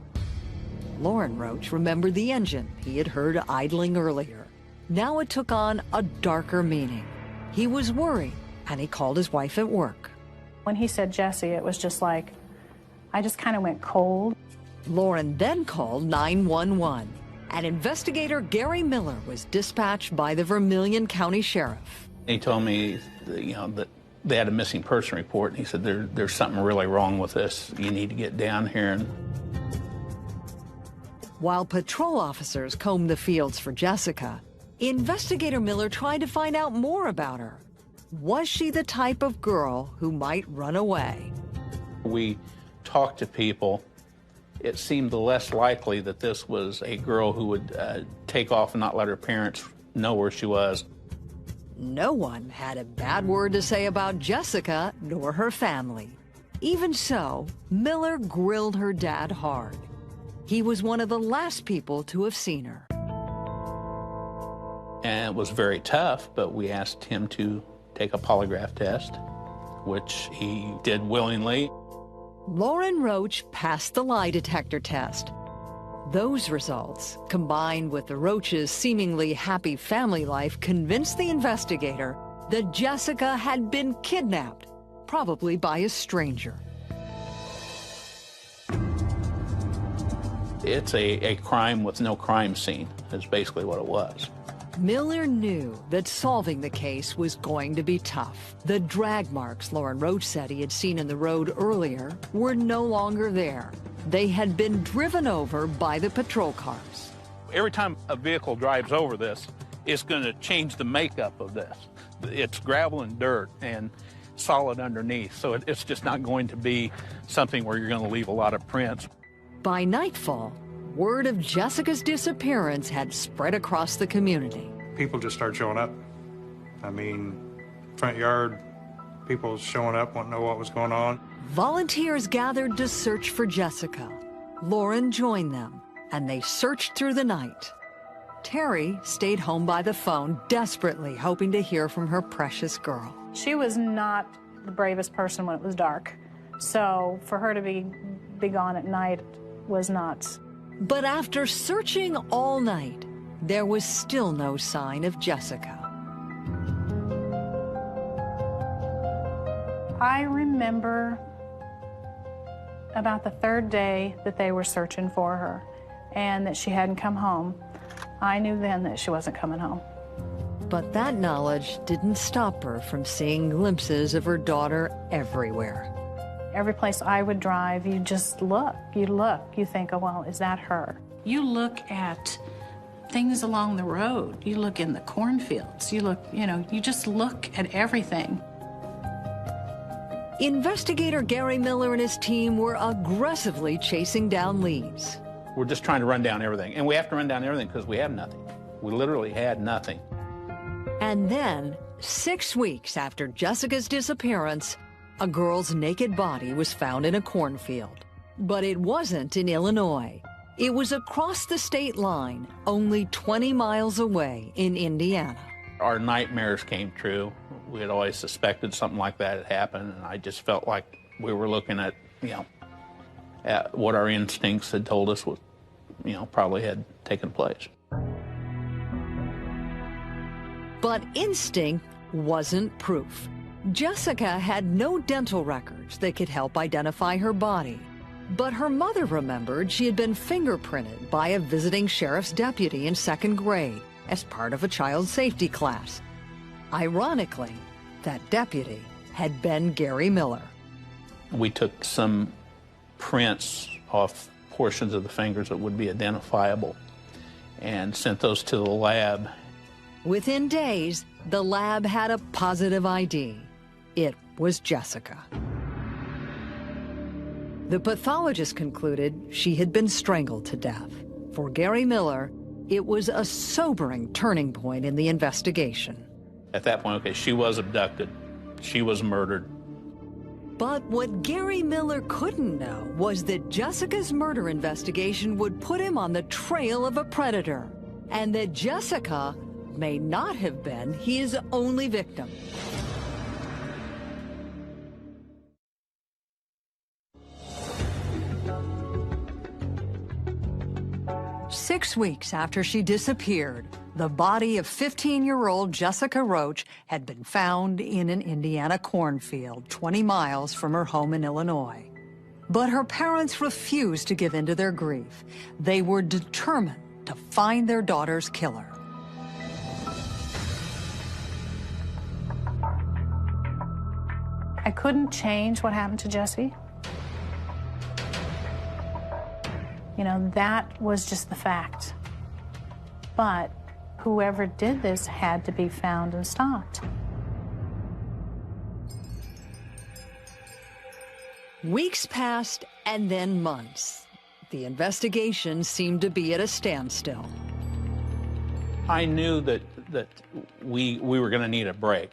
Lauren Roach remembered the engine he had heard idling earlier. Now it took on a darker meaning. He was worried, and he called his wife at work. When he said Jessie, it was just like, I just kind of went cold. Lauren then called 911, and investigator Gary Miller was dispatched by the Vermilion County Sheriff. He told me, that they had a missing person report, and he said, there's something really wrong with this. You need to get down here. While patrol officers combed the fields for Jessica, investigator Miller tried to find out more about her. Was she the type of girl who might run away? We talked to people. It seemed less likely that this was a girl who would take off and not let her parents know where she was. No one had a bad word to say about Jessica nor her family. Even so, Miller grilled her dad hard. He was one of the last people to have seen her. And it was very tough, but we asked him to take a polygraph test, which he did willingly. Lauren Roach passed the lie detector test. Those results, combined with the Roaches' seemingly happy family life, convinced the investigator that Jessica had been kidnapped, probably by a stranger. It's a crime with no crime scene, is basically what it was. Miller knew that solving the case was going to be tough. The drag marks Lauren Roach said he had seen in the road earlier were no longer there. They had been driven over by the patrol cars. Every time a vehicle drives over this, it's going to change the makeup of this. It's gravel and dirt and solid underneath, so it's just not going to be something where you're going to leave a lot of prints. By nightfall, word of Jessica's disappearance had spread across the community. People just started showing up. I mean, front yard, people showing up, wanting to know what was going on. Volunteers gathered to search for Jessica. Lauren joined them, and they searched through the night. Terry stayed home by the phone, desperately hoping to hear from her precious girl. She was not the bravest person when it was dark, so for her to be gone at night was nuts. But after searching all night, there was still no sign of Jessica. I remember about the third day that they were searching for her and that she hadn't come home. I knew then that she wasn't coming home. But that knowledge didn't stop her from seeing glimpses of her daughter everywhere. Every place I would drive, you just look, you think, oh, well, is that her? You look at things along the road. You look in the cornfields. You look, you just look at everything. Investigator Gary Miller and his team were aggressively chasing down leads. We're just trying to run down everything. And we have to run down everything because we have nothing. We literally had nothing. And then, 6 weeks after Jessica's disappearance, a girl's naked body was found in a cornfield. But it wasn't in Illinois. It was across the state line, only 20 miles away in Indiana. Our nightmares came true. We had always suspected something like that had happened, and I just felt like we were looking at, at what our instincts had told us was, probably had taken place. But instinct wasn't proof. Jessica had no dental records that could help identify her body. But her mother remembered she had been fingerprinted by a visiting sheriff's deputy in 2nd grade as part of a child safety class. Ironically, that deputy had been Gary Miller. We took some prints off portions of the fingers that would be identifiable and sent those to the lab. Within days, the lab had a positive ID. It was Jessica. The pathologist concluded she had been strangled to death. For Gary Miller, it was a sobering turning point in the investigation. At that point, okay, she was abducted. She was murdered. But what Gary Miller couldn't know was that Jessica's murder investigation would put him on the trail of a predator, and that Jessica may not have been his only victim. Six weeks after she disappeared, the body of 15-year-old Jessica Roach had been found in an Indiana cornfield 20 miles from her home in Illinois. But her parents refused to give in to their grief. They were determined to find their daughter's killer. I couldn't change what happened to Jessie. You know, that was just the fact. But whoever did this had to be found and stopped. Weeks passed, and then months. The investigation seemed to be at a standstill. I knew that we were going to need a break.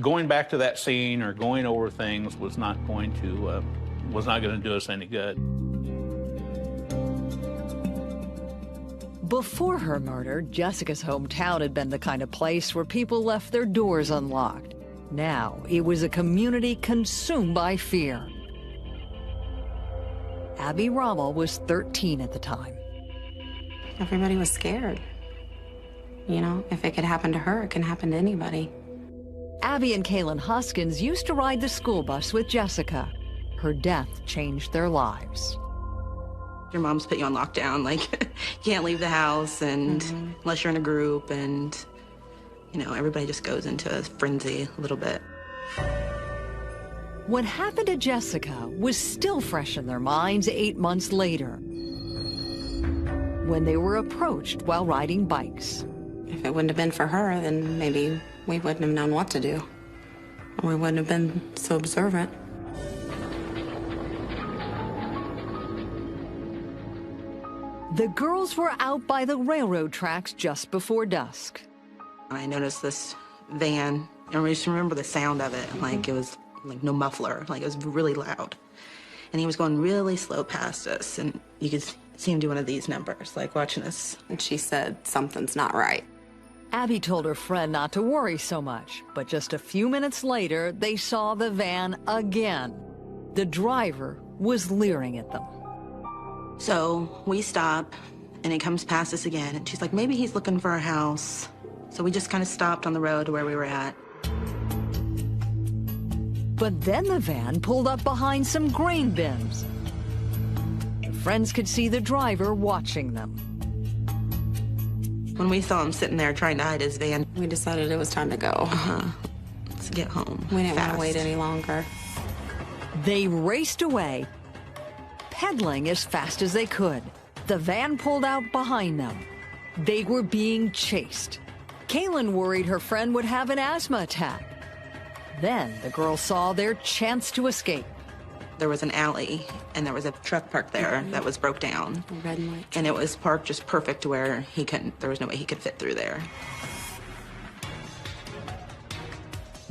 Going back to that scene or going over things was not going to do us any good. Before her murder, Jessica's hometown had been the kind of place where people left their doors unlocked. Now, it was a community consumed by fear. Abby Rommel was 13 at the time. Everybody was scared. You know, if it could happen to her, it can happen to anybody. Abby and Kaylin Hoskins used to ride the school bus with Jessica. Her death changed their lives. Your mom's put you on lockdown, like, you can't leave the house, and unless you're in a group, and, you know, everybody just goes into a frenzy a little bit. What happened to Jessica was still fresh in their minds 8 months later, when they were approached while riding bikes. If it wouldn't have been for her, then maybe we wouldn't have known what to do. Or we wouldn't have been so observant. The girls were out by the railroad tracks just before dusk. I noticed this van, and I just remember the sound of it, like it was like no muffler, like it was really loud. And he was going really slow past us, and you could see him do one of these numbers, like watching us. And she said, something's not right. Abby told her friend not to worry so much, but just a few minutes later, they saw the van again. The driver was leering at them. So we stop, and he comes past us again, and she's like, maybe he's looking for a house. So we just kind of stopped on the road to where we were at. But then the van pulled up behind some grain bins. The friends could see the driver watching them. When we saw him sitting there trying to hide his van, we decided it was time to go. Let's get home. We didn't want to wait any longer. They raced away, pedaling as fast as they could. The van pulled out behind them. They were being chased. Kaylin worried her friend would have an asthma attack. Then the girls saw their chance to escape. There was an alley, and there was a truck parked there that was broke down. A red and white truck. And it was parked just perfect to where there was no way he could fit through there.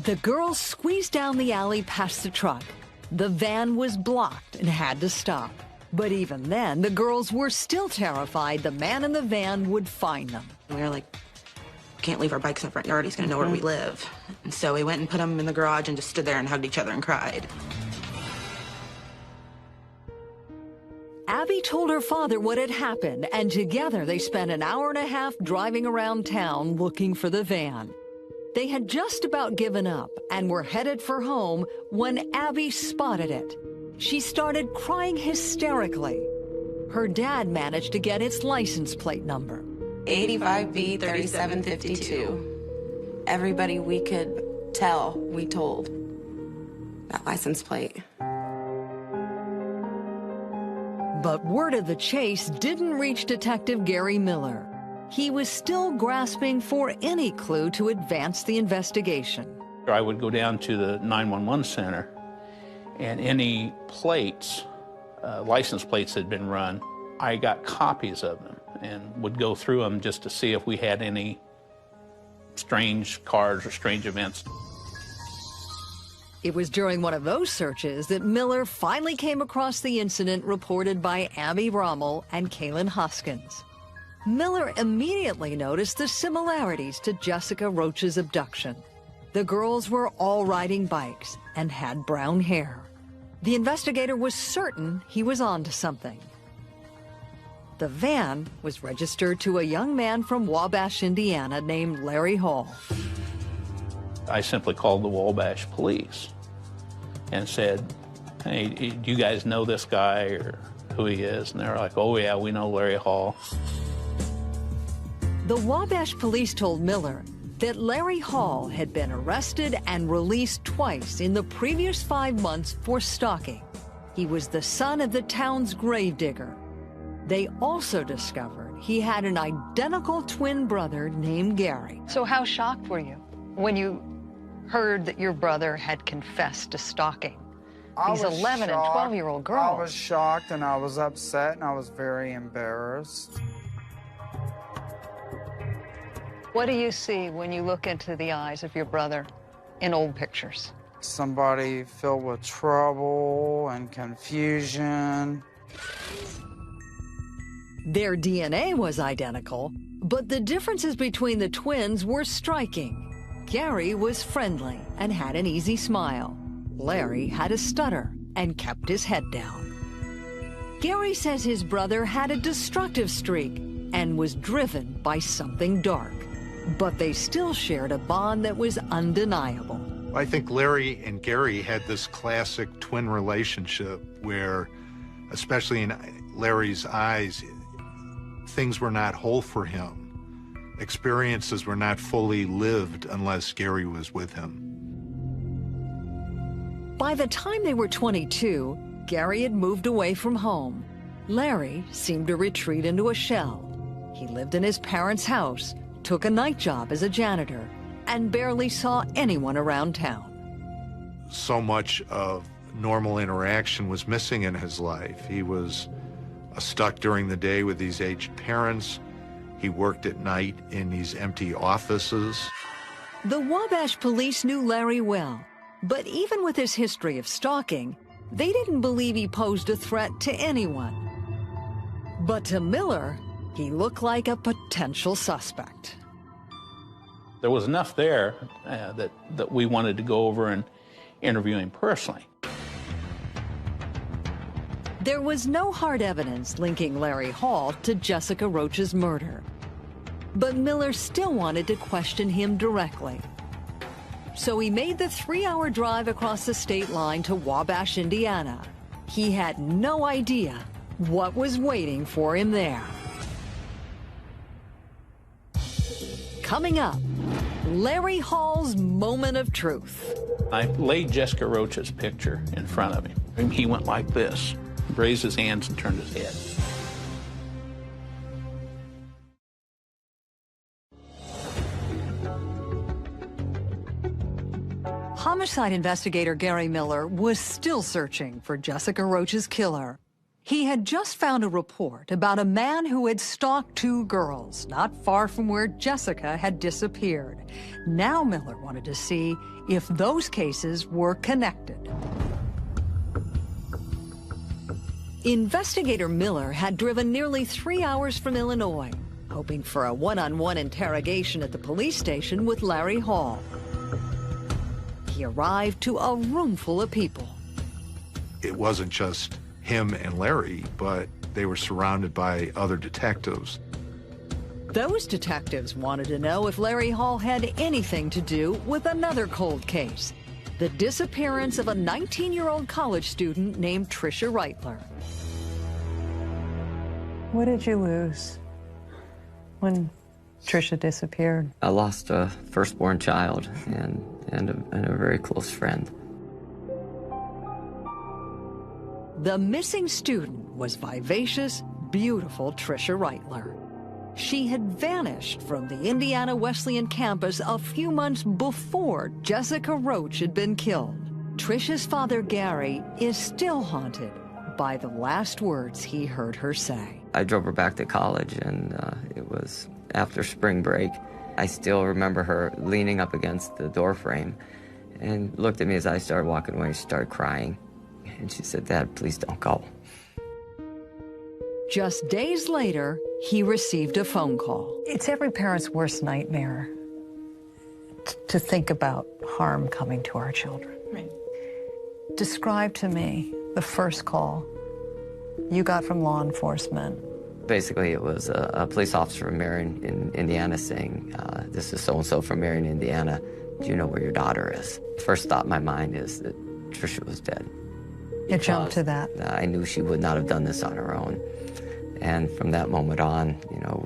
The girls squeezed down the alley past the truck. The van was blocked and had to stop. But even then, the girls were still terrified the man in the van would find them. And we were like, can't leave our bikes in the front yard. He's going to know where we live. And so we went and put them in the garage and just stood there and hugged each other and cried. Abby told her father what had happened, and together they spent an hour and a half driving around town looking for the van. They had just about given up and were headed for home when Abby spotted it. She started crying hysterically. Her dad managed to get its license plate number. 85B3752. Everybody we could tell, we told. That license plate. But word of the chase didn't reach Detective Gary Miller. He was still grasping for any clue to advance the investigation. I would go down to the 911 center, and any plates, license plates that had been run, I got copies of them and would go through them just to see if we had any strange cars or strange events. It was during one of those searches that Miller finally came across the incident reported by Abby Rommel and Kaylin Hoskins. Miller immediately noticed the similarities to Jessica Roach's abduction. The girls were all riding bikes and had brown hair. The investigator was certain he was onto something. The van was registered to a young man from Wabash, Indiana named Larry Hall. I simply called the Wabash police and said, hey, do you guys know this guy or who he is? And they're like, oh yeah, we know Larry Hall. The Wabash police told Miller that Larry Hall had been arrested and released twice in the previous 5 months for stalking. He was the son of the town's gravedigger. They also discovered he had an identical twin brother named Gary. So how shocked were you when you heard that your brother had confessed to stalking these 11 and 12-year-old girls? I was shocked and I was upset and I was very embarrassed. What do you see when you look into the eyes of your brother in old pictures? Somebody filled with trouble and confusion. Their DNA was identical, but the differences between the twins were striking. Gary was friendly and had an easy smile. Larry had a stutter and kept his head down. Gary says his brother had a destructive streak and was driven by something dark. But they still shared a bond that was undeniable. I think Larry and Gary had this classic twin relationship where, especially in Larry's eyes, things were not whole for him. Experiences were not fully lived unless Gary was with him. By the time they were 22, Gary had moved away from home. Larry seemed to retreat into a shell. He lived in his parents' house, took a night job as a janitor, and barely saw anyone around town. So much of normal interaction was missing in his life. He was stuck during the day with these aged parents. He worked at night in these empty offices. The Wabash police knew Larry well, but even with his history of stalking, they didn't believe he posed a threat to anyone. But to Miller, he looked like a potential suspect. There was enough there that we wanted to go over and interview him personally. There was no hard evidence linking Larry Hall to Jessica Roach's murder. But Miller still wanted to question him directly. So he made the 3-hour drive across the state line to Wabash, Indiana. He had no idea what was waiting for him there. Coming up, Larry Hall's moment of truth. I laid Jessica Roach's picture in front of him, and he went like this, raised his hands and turned his head. Homicide investigator Gary Miller was still searching for Jessica Roach's killer. He had just found a report about a man who had stalked 2 girls not far from where Jessica had disappeared. Now Miller wanted to see if those cases were connected. Investigator Miller had driven nearly 3 hours from Illinois, hoping for a one-on-one interrogation at the police station with Larry Hall. He arrived to a room full of people. It wasn't just him and Larry, but they were surrounded by other detectives. Those detectives wanted to know if Larry Hall had anything to do with another cold case, the disappearance of a 19-year-old college student named Tricia Reitler. What did you lose when Tricia disappeared? I lost a firstborn child and a very close friend. The missing student was vivacious, beautiful Tricia Reitler. She had vanished from the Indiana Wesleyan campus a few months before Jessica Roach had been killed. Tricia's father, Gary, is still haunted by the last words he heard her say. I drove her back to college, and it was after spring break. I still remember her leaning up against the door frame and looked at me as I started walking away. She started crying, and she said, "Dad, please don't go." Just days later, he received a phone call. It's every parent's worst nightmare to think about harm coming to our children. Right. Describe to me the first call you got from law enforcement. Basically, it was a police officer from Marion, in Indiana, saying, "This is so-and-so from Marion, Indiana. Do you know where your daughter is?" First thought in my mind is that Tricia was dead. You jumped to that. I knew she would not have done this on her own. And from that moment on, you know,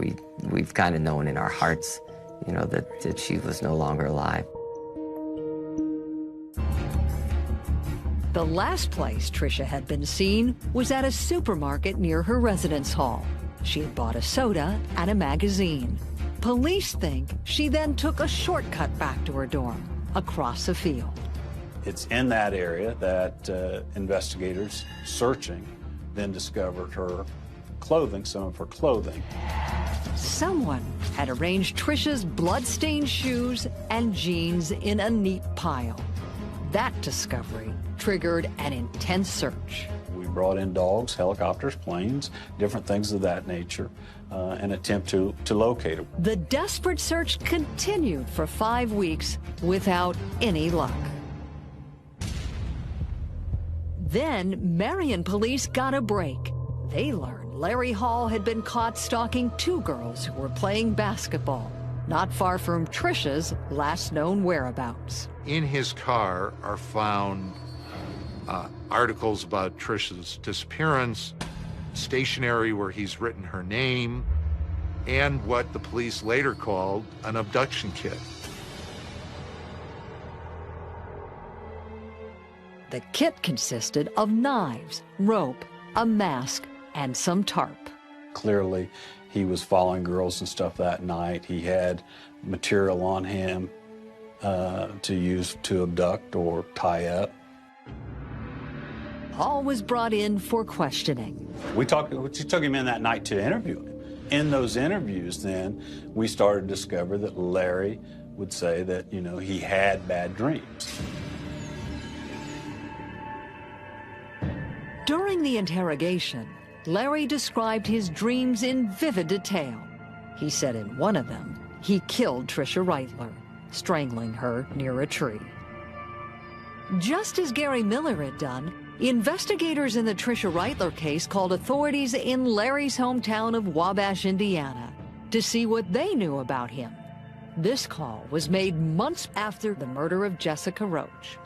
we've kind of known in our hearts, you know, that she was no longer alive. The last place Tricia had been seen was at a supermarket near her residence hall. She had bought a soda and a magazine. Police think she then took a shortcut back to her dorm, across a field. It's in that area that investigators searching then discovered her clothing, some of her clothing. Someone had arranged Tricia's blood-stained shoes and jeans in a neat pile. That discovery triggered an intense search. We brought in dogs, helicopters, planes, different things of that nature, an attempt to locate her. The desperate search continued for 5 weeks without any luck. Then Marion police got a break. They learned Larry Hall had been caught stalking 2 girls who were playing basketball, not far from Tricia's last known whereabouts. In his car are found articles about Tricia's disappearance, stationery where he's written her name, and what the police later called an abduction kit. The kit consisted of knives, rope, a mask, and some tarp. Clearly, he was following girls and stuff that night. He had material on him to use to abduct or tie up. Hall was brought in for questioning. We took him in that night to interview him. In those interviews, then, we started to discover that Larry would say that, you know, he had bad dreams. During the interrogation, Larry described his dreams in vivid detail. He said in one of them, he killed Tricia Reitler, strangling her near a tree. Just as Gary Miller had done, investigators in the Tricia Reitler case called authorities in Larry's hometown of Wabash, Indiana, to see what they knew about him. This call was made months after the murder of Jessica Roach.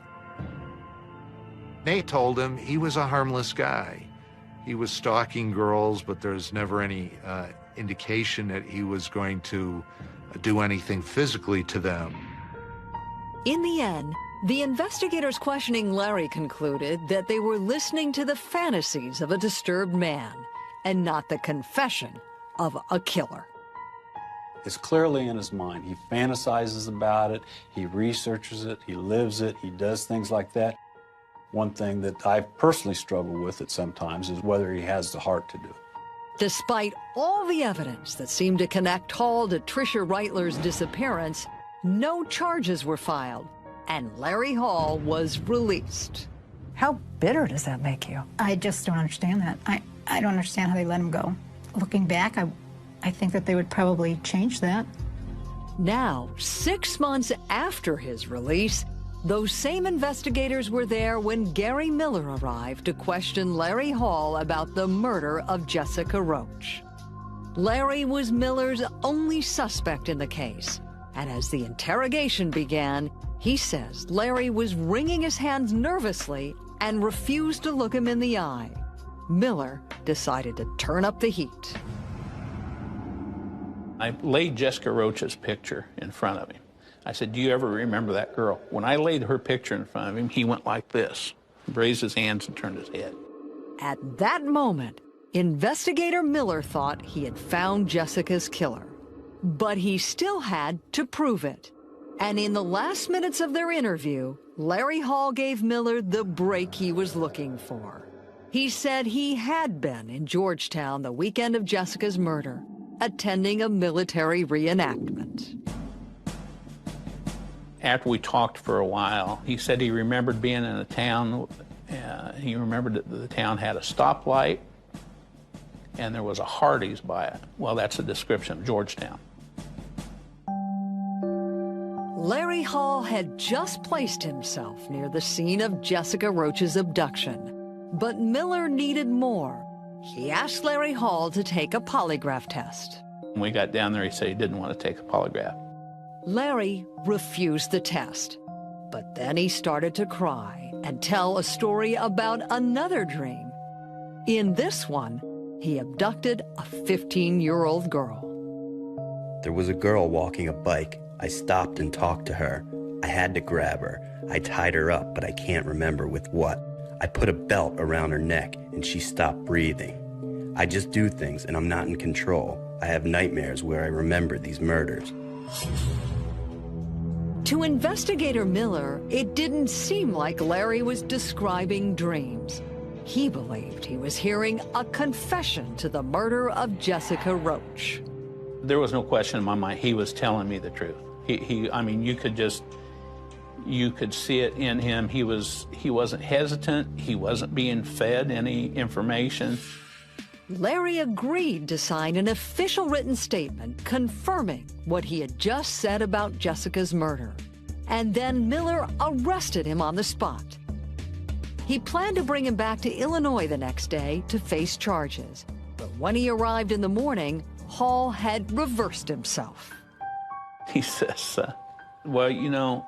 They told him he was a harmless guy. He was stalking girls, but there's never any indication that he was going to do anything physically to them. In the end, the investigators questioning Larry concluded that they were listening to the fantasies of a disturbed man and not the confession of a killer. It's clearly in his mind. He fantasizes about it, he researches it, he lives it, he does things like that. One thing that I personally struggle with it sometimes is whether he has the heart to do it. Despite all the evidence that seemed to connect Hall to Tricia Reitler's disappearance, no charges were filed, and Larry Hall was released. How bitter does that make you? I just don't understand that. I don't understand how they let him go. Looking back, I think that they would probably change that. Now, 6 months after his release, those same investigators were there when Gary Miller arrived to question Larry Hall about the murder of Jessica Roach. Larry was Miller's only suspect in the case, and as the interrogation began, He says Larry was wringing his hands nervously and refused to look him in the eye. Miller decided to turn up the heat. I laid Jessica Roach's picture in front of him. I said, do you ever remember that girl? When I laid her picture in front of him, he went like this, raised his hands and turned his head. At that moment, investigator Miller thought he had found Jessica's killer. But he still had to prove it. And in the last minutes of their interview, Larry Hall gave Miller the break he was looking for. He said he had been in Georgetown the weekend of Jessica's murder, attending a military reenactment. After we talked for a while, he said he remembered being in a town. He remembered that the town had a stoplight and there was a Hardee's by it. Well, that's a description of Georgetown. Larry Hall had just placed himself near the scene of Jessica Roach's abduction, but Miller needed more. He asked Larry Hall to take a polygraph test. When we got down there, he said he didn't want to take a polygraph. Larry refused the test, but then he started to cry and tell a story about another dream. In this one, he abducted a 15-year-old girl. There was a girl walking a bike. I stopped and talked to her. I had to grab her. I tied her up, but I can't remember with what. I put a belt around her neck, and she stopped breathing. I just do things, and I'm not in control. I have nightmares where I remember these murders. To investigator Miller, it didn't seem like Larry was describing dreams. He believed he was hearing a confession to the murder of Jessica Roach. There was no question in my mind he was telling me the truth. I mean, you could see it in him. He wasn't hesitant. He wasn't being fed any information. Larry agreed to sign an official written statement confirming what he had just said about Jessica's murder. And then Miller arrested him on the spot. He planned to bring him back to Illinois the next day to face charges. But when he arrived in the morning, Hall had reversed himself. He says, well, you know,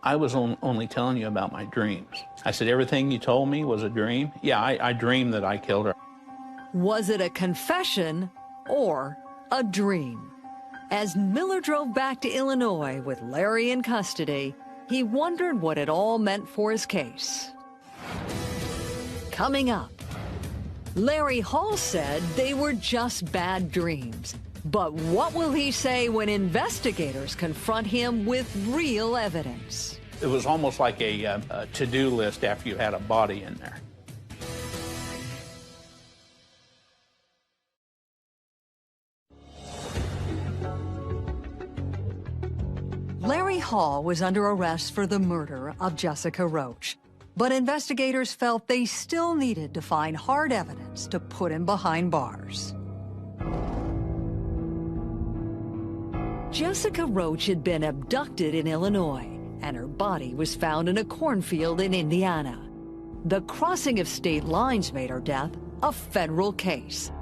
I was only telling you about my dreams. I said, everything you told me was a dream? Yeah, I dreamed that I killed her. Was it a confession or a dream? As Miller drove back to Illinois with Larry in custody, he wondered what it all meant for his case. Coming up, Larry Hall said they were just bad dreams. But what will he say when investigators confront him with real evidence? It was almost like a to-do list after you had a body in there. Larry Hall was under arrest for the murder of Jessica Roach, but investigators felt they still needed to find hard evidence to put him behind bars. Jessica Roach had been abducted in Illinois, and her body was found in a cornfield in Indiana. The crossing of state lines made her death a federal case.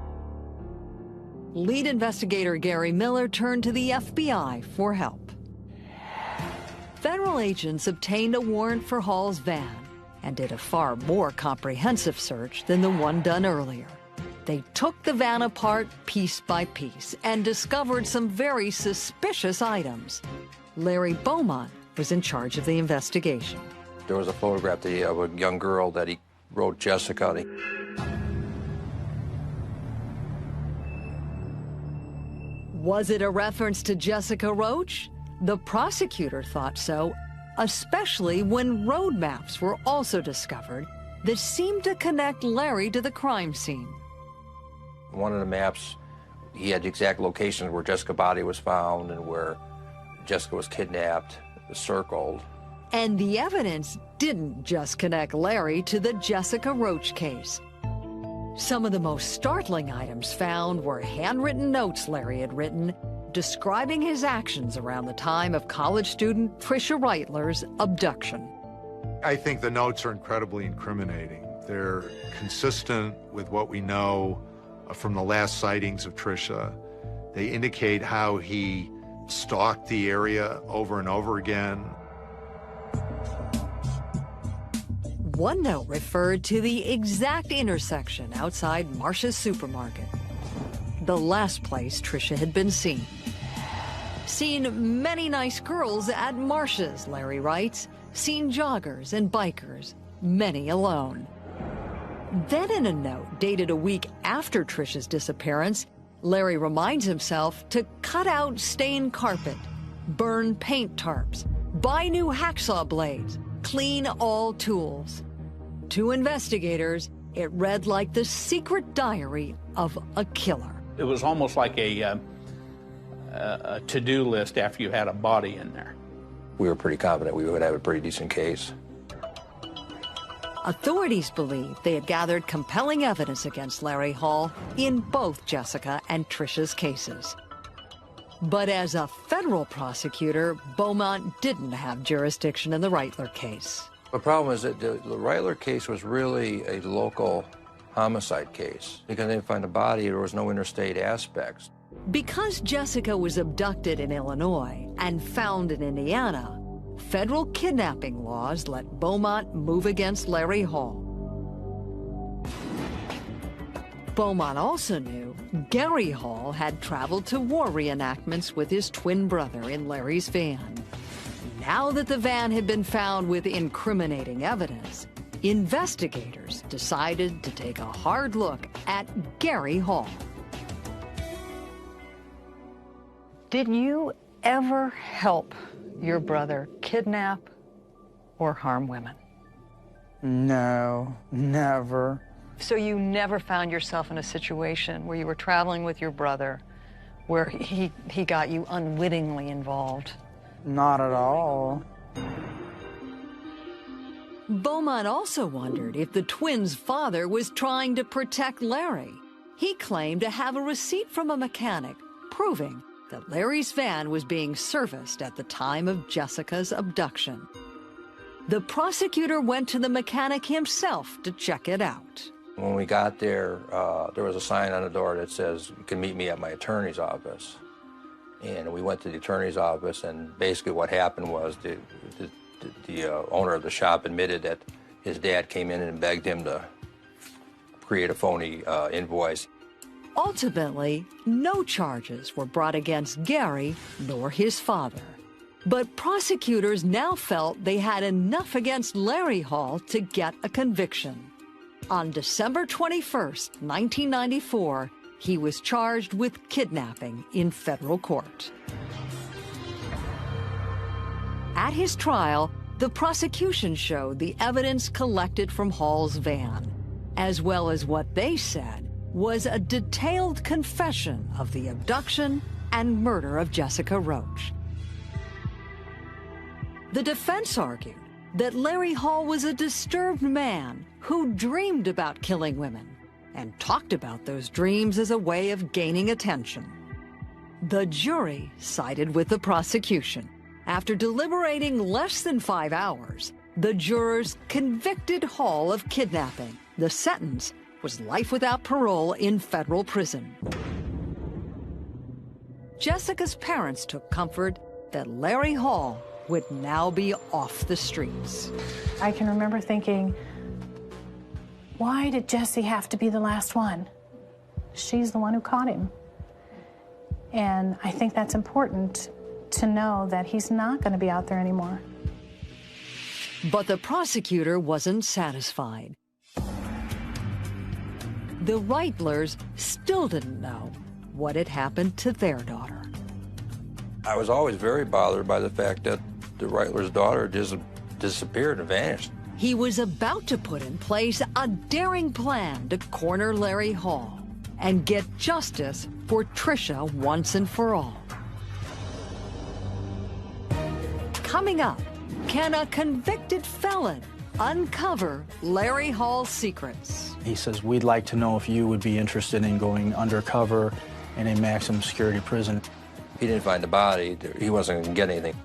Lead investigator Gary Miller turned to the FBI for help. Federal agents obtained a warrant for Hall's van and did a far more comprehensive search than the one done earlier. They took the van apart piece by piece and discovered some very suspicious items. Larry Beaumont was in charge of the investigation. There was a photograph of a young girl that he wrote Jessica. Was it a reference to Jessica Roach? The prosecutor thought so, especially when road maps were also discovered that seemed to connect Larry to the crime scene. One of the maps, he had the exact locations where Jessica's body was found and where Jessica was kidnapped, circled. And the evidence didn't just connect Larry to the Jessica Roach case. Some of the most startling items found were handwritten notes Larry had written describing his actions around the time of college student Tricia Reitler's abduction. I think the notes are incredibly incriminating. They're consistent with what we know from the last sightings of Tricia. They indicate how he stalked the area over and over again. One note referred to the exact intersection outside Marsh's supermarket, the last place Tricia had been seen. Seen many nice girls at Marsh's, Larry writes. Seen joggers and bikers, many alone. Then in a note dated a week after Tricia's disappearance, Larry reminds himself to cut out stained carpet, burn paint tarps, buy new hacksaw blades, clean all tools. To investigators, it read like the secret diary of a killer. It was almost like a to-do list after you had a body in there. We were pretty confident we would have a pretty decent case. Authorities believe they had gathered compelling evidence against Larry Hall in both Jessica and Tricia's cases. But as a federal prosecutor, Beaumont didn't have jurisdiction in the Reitler case. The problem is that the Reitler case was really a local homicide case. Because they didn't find a body, there was no interstate aspects. Because Jessica was abducted in Illinois and found in Indiana, federal kidnapping laws let Beaumont move against Larry Hall. Beaumont also knew Gary Hall had traveled to war reenactments with his twin brother in Larry's van. Now that the van had been found with incriminating evidence, investigators decided to take a hard look at Gary Hall. Did you ever help your brother kidnap or harm women? No, never. So you never found yourself in a situation where you were traveling with your brother where he got you unwittingly involved? Not at all. Beaumont also wondered if the twins' father was trying to protect Larry. He claimed to have a receipt from a mechanic proving that Larry's van was being serviced at the time of Jessica's abduction. The prosecutor went to the mechanic himself to check it out. When we got there, there was a sign on the door that says, "You can meet me at my attorney's office." And we went to the attorney's office, and basically what happened was the owner of the shop admitted that his dad came in and begged him to create a phony invoice. Ultimately, no charges were brought against Gary nor his father. But prosecutors now felt they had enough against Larry Hall to get a conviction. On December 21st, 1994, he was charged with kidnapping in federal court. At his trial, the prosecution showed the evidence collected from Hall's van, as well as what they said was a detailed confession of the abduction and murder of Jessica Roach. The defense argued that Larry Hall was a disturbed man who dreamed about killing women and talked about those dreams as a way of gaining attention. The jury sided with the prosecution. After deliberating less than 5 hours, the jurors convicted Hall of kidnapping. The sentence was life without parole in federal prison. Jessica's parents took comfort that Larry Hall would now be off the streets. I can remember thinking, why did Jessie have to be the last one? She's the one who caught him. And I think that's important to know that he's not going to be out there anymore. But the prosecutor wasn't satisfied. The Reitlers still didn't know what had happened to their daughter. I was always very bothered by the fact that the Reitler's daughter just disappeared and vanished. He was about to put in place a daring plan to corner Larry Hall and get justice for Tricia once and for all. Coming up, can a convicted felon uncover Larry Hall's secrets? He says, we'd like to know if you would be interested in going undercover in a maximum security prison. He didn't find the body. He wasn't going to get anything.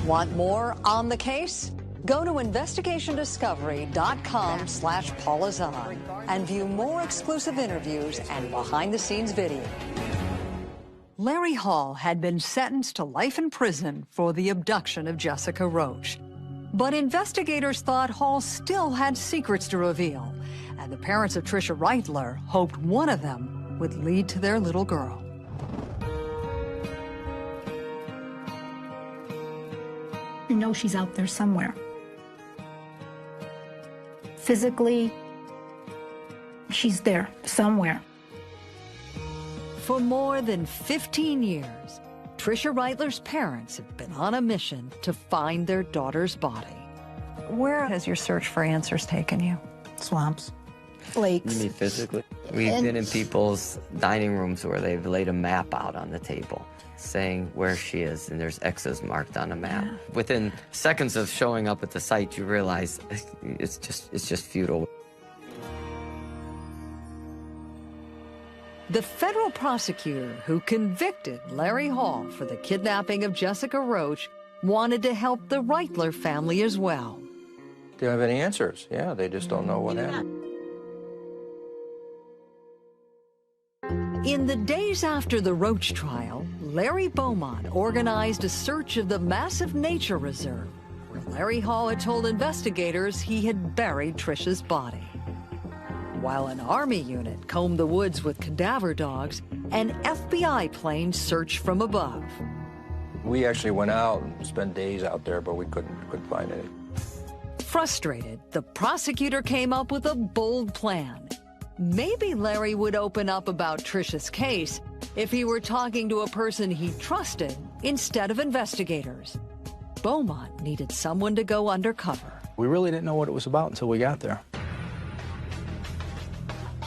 Want more on the case? Go to investigationdiscovery.com/Paula Zahn and view more exclusive interviews and behind-the-scenes video. Larry Hall had been sentenced to life in prison for the abduction of Jessica Roach. But investigators thought Hall still had secrets to reveal, and the parents of Tricia Reitler hoped one of them would lead to their little girl. You know she's out there somewhere. Physically, she's there somewhere. For more than 15 years, Tricia Reitler's parents have been on a mission to find their daughter's body. Where has your search for answers taken you? Swamps, lakes. You mean physically? We've been in people's dining rooms where they've laid a map out on the table saying where she is, and there's X's marked on a map. Yeah. Within seconds of showing up at the site, you realize it's just futile. The federal prosecutor who convicted Larry Hall for the kidnapping of Jessica Roach wanted to help the Reitler family as well. They don't have any answers. Yeah, they just don't know what happened. In the days after the Roach trial, Larry Beaumont organized a search of the massive nature reserve where Larry Hall had told investigators he had buried Tricia's body. While an Army unit combed the woods with cadaver dogs, an FBI plane searched from above. We actually went out and spent days out there, but we couldn't find any. Frustrated, the prosecutor came up with a bold plan. Maybe Larry would open up about Tricia's case if he were talking to a person he trusted instead of investigators. Beaumont needed someone to go undercover. We really didn't know what it was about until we got there.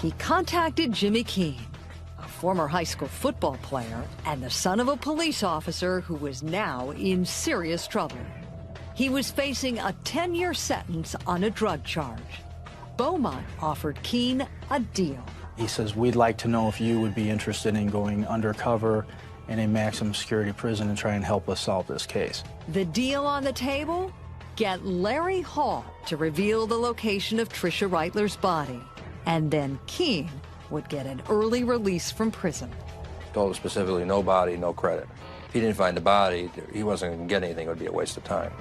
He contacted Jimmy Keene, a former high school football player and the son of a police officer who was now in serious trouble. He was facing a 10-year sentence on a drug charge. Beaumont offered Keene a deal. He says, we'd like to know if you would be interested in going undercover in a maximum security prison and try and help us solve this case. The deal on the table? Get Larry Hall to reveal the location of Tricia Reitler's body. And then Keene would get an early release from prison. Told him specifically, no body, no credit. If he didn't find the body, he wasn't going to get anything. It would be a waste of time.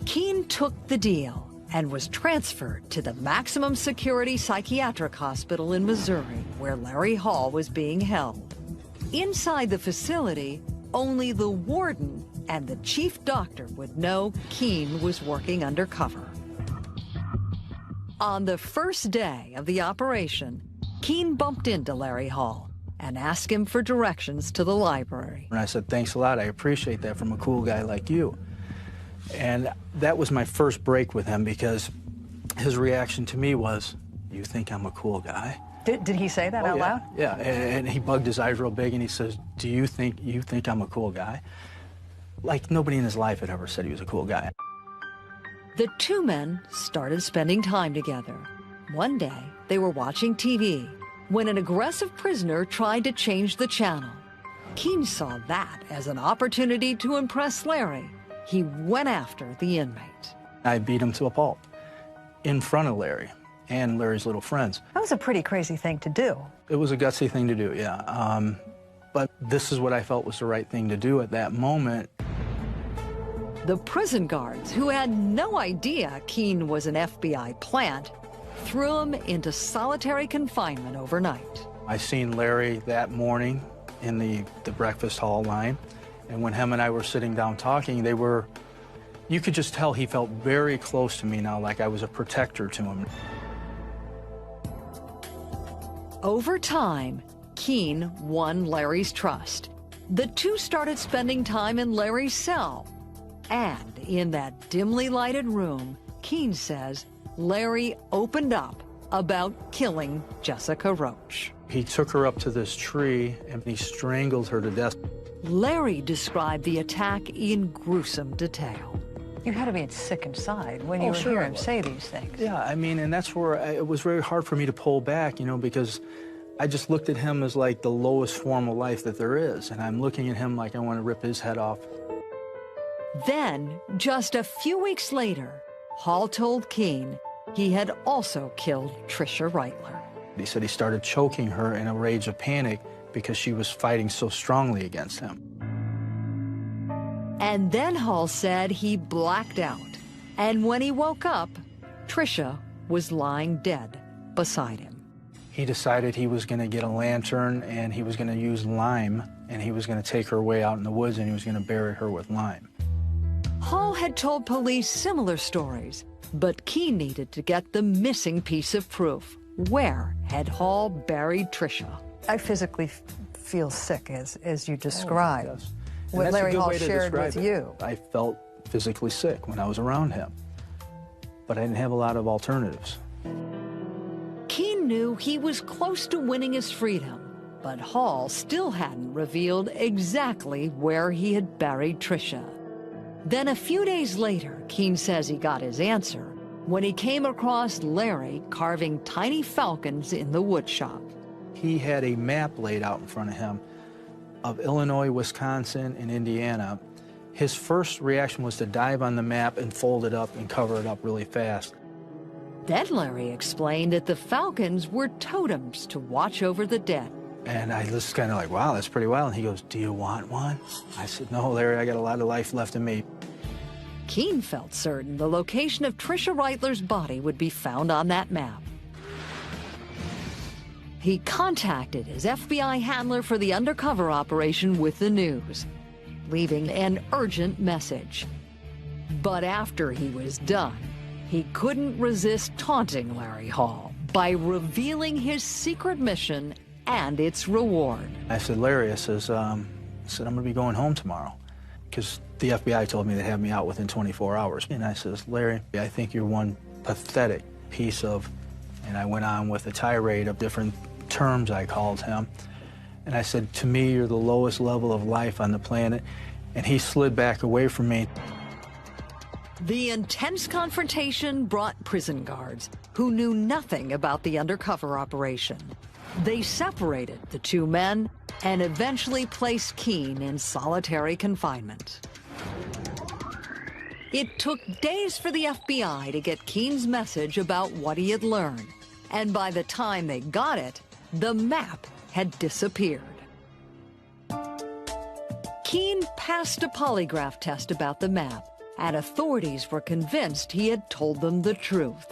Keene took the deal and was transferred to the maximum security psychiatric hospital in Missouri, where Larry Hall was being held. Inside the facility, only the warden and the chief doctor would know Keene was working undercover. On the first day of the operation, Keene bumped into Larry Hall and asked him for directions to the library. And I said, thanks a lot, I appreciate that from a cool guy like you. And that was my first break with him because his reaction to me was, you think I'm a cool guy? Did he say that out loud? Yeah, and he bugged his eyes real big and he says, do you think I'm a cool guy? Like nobody in his life had ever said he was a cool guy. The two men started spending time together. One day, they were watching TV when an aggressive prisoner tried to change the channel. Keene saw that as an opportunity to impress Larry. He went after the inmate. I beat him to a pulp in front of Larry and Larry's little friends. That was a pretty crazy thing to do. It was a gutsy thing to do, yeah. But this is what I felt was the right thing to do at that moment. The prison guards, who had no idea Keene was an FBI plant, threw him into solitary confinement overnight. I seen Larry that morning in the breakfast hall line, and when him and I were sitting down talking, you could just tell he felt very close to me now, like I was a protector to him. Over time, Keene won Larry's trust. The two started spending time in Larry's cell. And in that dimly lighted room, Keene says Larry opened up about killing Jessica Roach. He took her up to this tree and he strangled her to death. Larry described the attack in gruesome detail. You had to be sick inside when you hear him say these things. Yeah, I mean, and that's where it was very hard for me to pull back, you know, because I just looked at him as like the lowest form of life that there is, and I'm looking at him like I want to rip his head off. Then, just a few weeks later, Hall told Keene he had also killed Tricia Reitler. He said he started choking her in a rage of panic because she was fighting so strongly against him. And then Hall said he blacked out. And when he woke up, Tricia was lying dead beside him. He decided he was going to get a lantern and he was going to use lime and he was going to take her away out in the woods and he was going to bury her with lime. Hall had told police similar stories, but Keene needed to get the missing piece of proof. Where had Hall buried Tricia? I physically feel sick, as you described. Oh, yes. What Larry Hall shared with you. I felt physically sick when I was around him, but I didn't have a lot of alternatives. Keene knew he was close to winning his freedom, but Hall still hadn't revealed exactly where he had buried Tricia. Then a few days later, Keene says he got his answer when he came across Larry carving tiny falcons in the wood shop. He had a map laid out in front of him of Illinois, Wisconsin, and Indiana. His first reaction was to dive on the map and fold it up and cover it up really fast. Then Larry explained that the falcons were totems to watch over the dead. And I was kind of like, wow, that's pretty wild. And he goes, do you want one? I said, no, Larry, I got a lot of life left in me. Keene felt certain the location of Tricia Reitler's body would be found on that map. He contacted his FBI handler for the undercover operation with the news, leaving an urgent message. But after he was done, he couldn't resist taunting Larry Hall by revealing his secret mission and its reward. I said, Larry, I'm going to be going home tomorrow because the FBI told me they'd have me out within 24 hours. And I says, Larry, I think you're one pathetic piece of, and I went on with a tirade of different terms I called him. And I said, to me, you're the lowest level of life on the planet. And he slid back away from me. The intense confrontation brought prison guards who knew nothing about the undercover operation. They separated the two men and eventually placed Keene in solitary confinement. It took days for the FBI to get Keene's message about what he had learned. And by the time they got it, the map had disappeared. Keene passed a polygraph test about the map, and authorities were convinced he had told them the truth.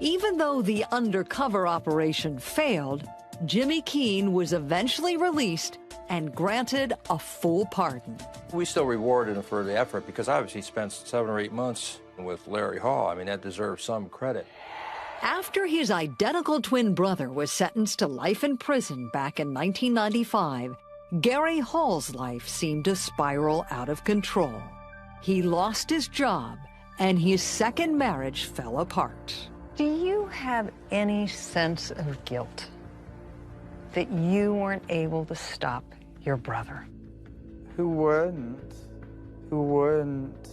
Even though the undercover operation failed, Jimmy Keene was eventually released and granted a full pardon. We still rewarded him for the effort because obviously he spent 7 or 8 months with Larry Hall. I mean, that deserves some credit. After his identical twin brother was sentenced to life in prison back in 1995, Gary Hall's life seemed to spiral out of control. He lost his job, and his second marriage fell apart. Do you have any sense of guilt that you weren't able to stop your brother? Who wouldn't? Who wouldn't?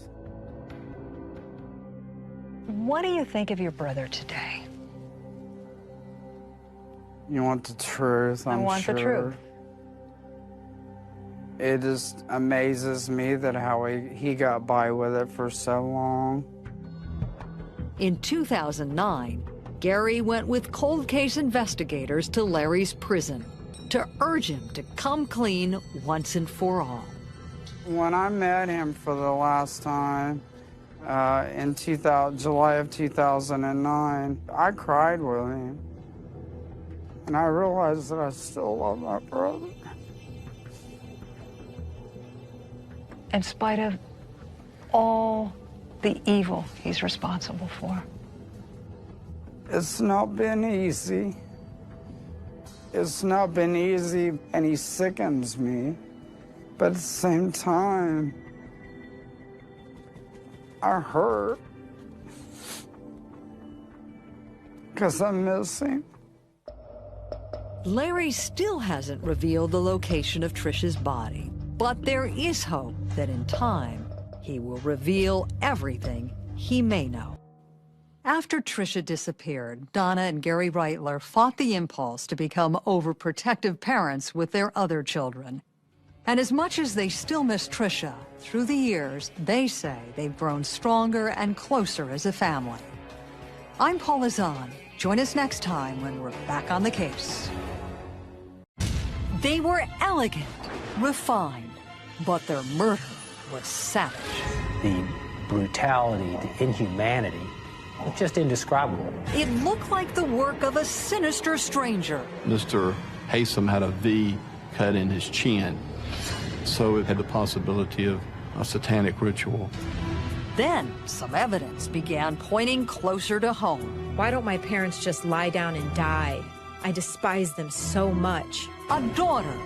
What do you think of your brother today? You want the truth, I'm sure. I want the truth. It just amazes me that how he got by with it for so long. In 2009, Gary went with cold case investigators to Larry's prison to urge him to come clean once and for all. When I met him for the last time, in July of 2009, I cried with him. And I realized that I still love my brother. In spite of all the evil he's responsible for. It's not been easy. It's not been easy, and he sickens me. But at the same time, I hurt. Because I miss him. Larry still hasn't revealed the location of Tricia's body, but there is hope that in time, he will reveal everything he may know. After Tricia disappeared, Donna and Gary Reitler fought the impulse to become overprotective parents with their other children. And as much as they still miss Tricia, through the years, they say they've grown stronger and closer as a family. I'm Paula Zahn. Join us next time when we're back on the case. They were elegant, refined, but their murder was savage. The brutality, the inhumanity, was just indescribable. It looked like the work of a sinister stranger. Mr. Haysom had a V cut in his chin, so it had the possibility of a satanic ritual. Then some evidence began pointing closer to home. Why don't my parents just lie down and die? I despise them so much. A daughter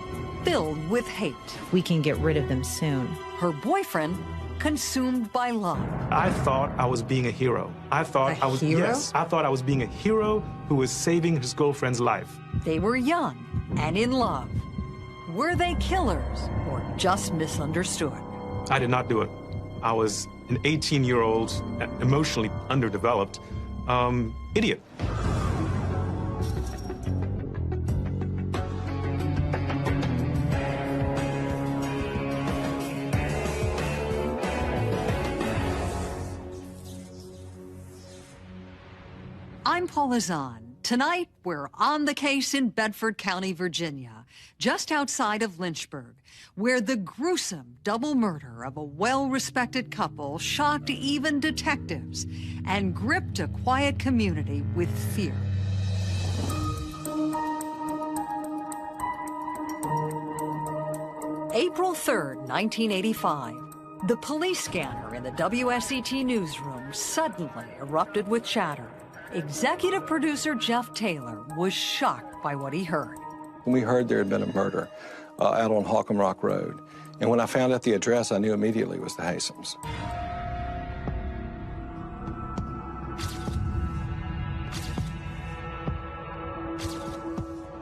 filled with hate. We can get rid of them soon. Her boyfriend consumed by love. I thought I was being a hero. I thought I was being a hero who was saving his girlfriend's life. They were young and in love. Were they killers or just misunderstood? I did not do it. I was an 18-year-old, emotionally underdeveloped idiot. I'm Paula Zahn. Tonight, we're on the case in Bedford County, Virginia, just outside of Lynchburg, where the gruesome double murder of a well-respected couple shocked even detectives and gripped a quiet community with fear. April 3rd, 1985. The police scanner in the WSET newsroom suddenly erupted with chatter. Executive producer Jeff Taylor was shocked by what he heard. We heard there had been a murder out on Holcomb Rock Road. And when I found out the address, I knew immediately it was the Haysoms.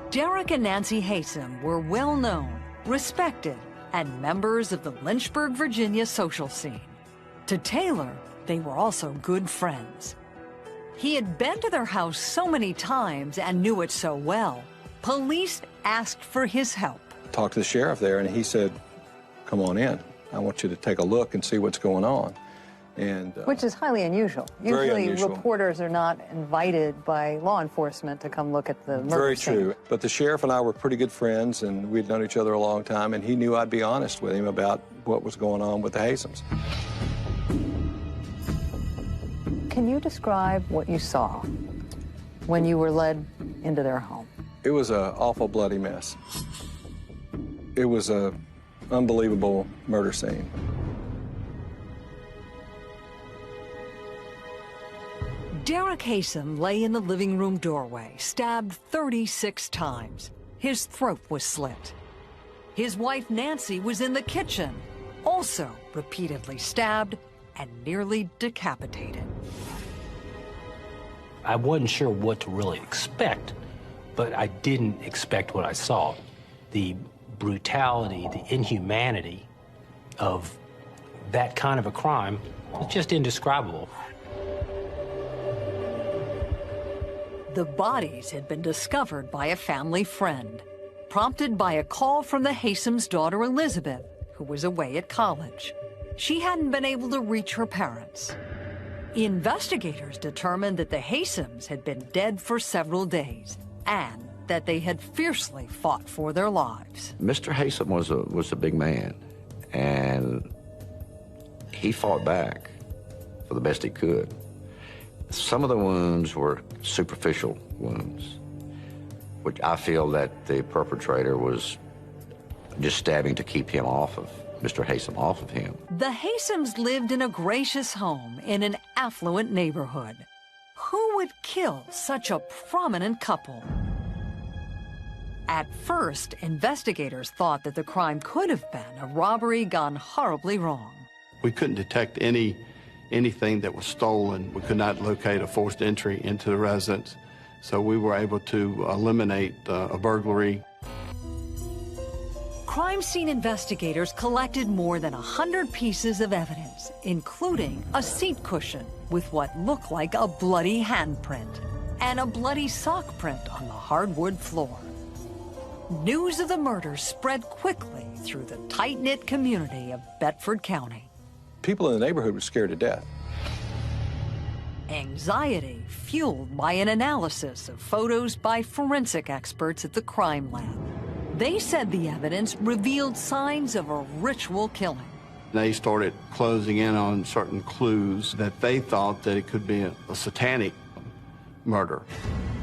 Derek and Nancy Haysom were well-known, respected, and members of the Lynchburg, Virginia social scene. To Taylor, they were also good friends. He had been to their house so many times and knew it so well. Police asked for his help. Talked to the sheriff there, and he said, "Come on in. I want you to take a look and see what's going on." And which is highly unusual. Very Usually unusual. reporters are not invited by law enforcement to come look at the murder Very scene. true. But the sheriff and I were pretty good friends, and we'd known each other a long time, and he knew I'd be honest with him about what was going on with the Haysoms. Can you describe what you saw when you were led into their home? It was an awful bloody mess. It was an unbelievable murder scene. Derek Haysom lay in the living room doorway, stabbed 36 times. His throat was slit. His wife Nancy was in the kitchen, also repeatedly stabbed and nearly decapitated. I wasn't sure what to really expect, but I didn't expect what I saw. The brutality, the inhumanity of that kind of a crime was just indescribable. The bodies had been discovered by a family friend, prompted by a call from the Haysoms' daughter Elizabeth, who was away at college. She hadn't been able to reach her parents. Investigators determined that the Haysoms had been dead for several days and that they had fiercely fought for their lives. Mr. Haysom was a big man, and he fought back for the best he could. Some of the wounds were superficial wounds, which I feel that the perpetrator was just stabbing to keep him off of Mr. Haysom off of him. The Haysoms lived in a gracious home in an affluent neighborhood. Who would kill such a prominent couple? At first, investigators thought that the crime could have been a robbery gone horribly wrong. We couldn't detect anything that was stolen. We could not locate a forced entry into the residence, so we were able to eliminate a burglary. Crime scene investigators collected more than 100 pieces of evidence, including a seat cushion with what looked like a bloody handprint and a bloody sock print on the hardwood floor. News of the murder spread quickly through the tight-knit community of Bedford County. People in the neighborhood were scared to death. Anxiety fueled by an analysis of photos by forensic experts at the crime lab. They said the evidence revealed signs of a ritual killing. They started closing in on certain clues that they thought that it could be a satanic murder.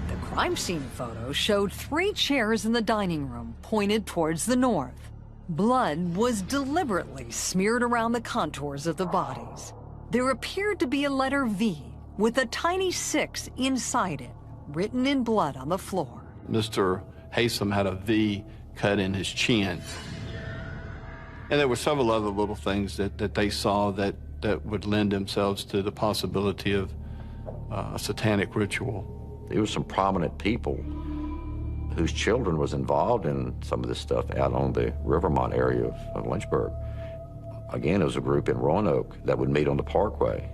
The crime scene photos showed 3 chairs in the dining room pointed towards the north. Blood was deliberately smeared around the contours of the bodies. There appeared to be a letter V with a tiny 6 inside it, written in blood on the floor. Mr. Haysom had a V cut in his chin. And there were several other little things that they saw that would lend themselves to the possibility of a satanic ritual. There were some prominent people whose children was involved in some of this stuff out on the Rivermont area of Lynchburg. Again, it was a group in Roanoke that would meet on the Parkway.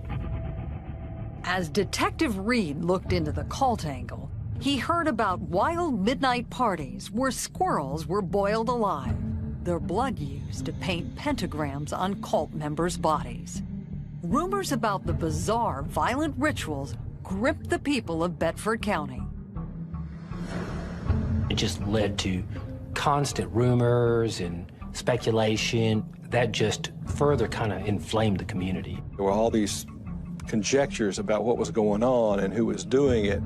As Detective Reed looked into the cult angle, he heard about wild midnight parties where squirrels were boiled alive, their blood used to paint pentagrams on cult members' bodies. Rumors about the bizarre, violent rituals gripped the people of Bedford County. It just led to constant rumors and speculation that just further kind of inflamed the community. There were all these conjectures about what was going on and who was doing it.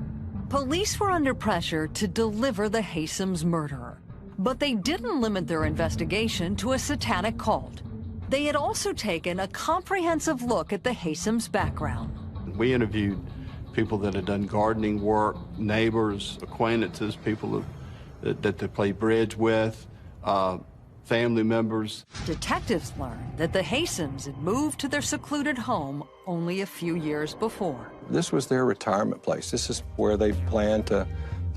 Police were under pressure to deliver the Haysoms' murderer, but they didn't limit their investigation to a satanic cult. They had also taken a comprehensive look at the Haysoms' background. We interviewed people that had done gardening work, neighbors, acquaintances, people that they played bridge with, family members. Detectives learned that the Haysoms had moved to their secluded home only a few years before. This was their retirement place. This is where they planned to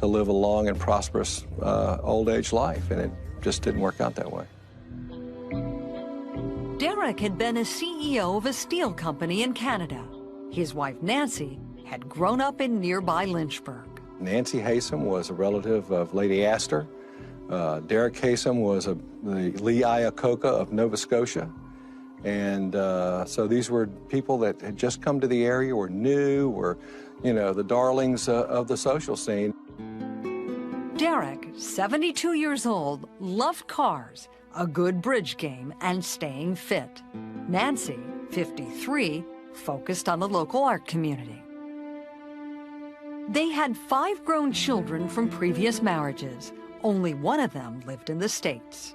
live a long and prosperous old age life, and it just didn't work out that way. Derek had been a CEO of a steel company in Canada. His wife, Nancy, had grown up in nearby Lynchburg. Nancy Haysom was a relative of Lady Astor. Derek Haysom was the Lee Iacocca of Nova Scotia. And so these were people that had just come to the area, were new, were, you know, the darlings of the social scene. Derek, 72 years old, loved cars, a good bridge game, and staying fit. Nancy, 53, focused on the local art community. They had 5 grown children from previous marriages. Only one of them lived in the States.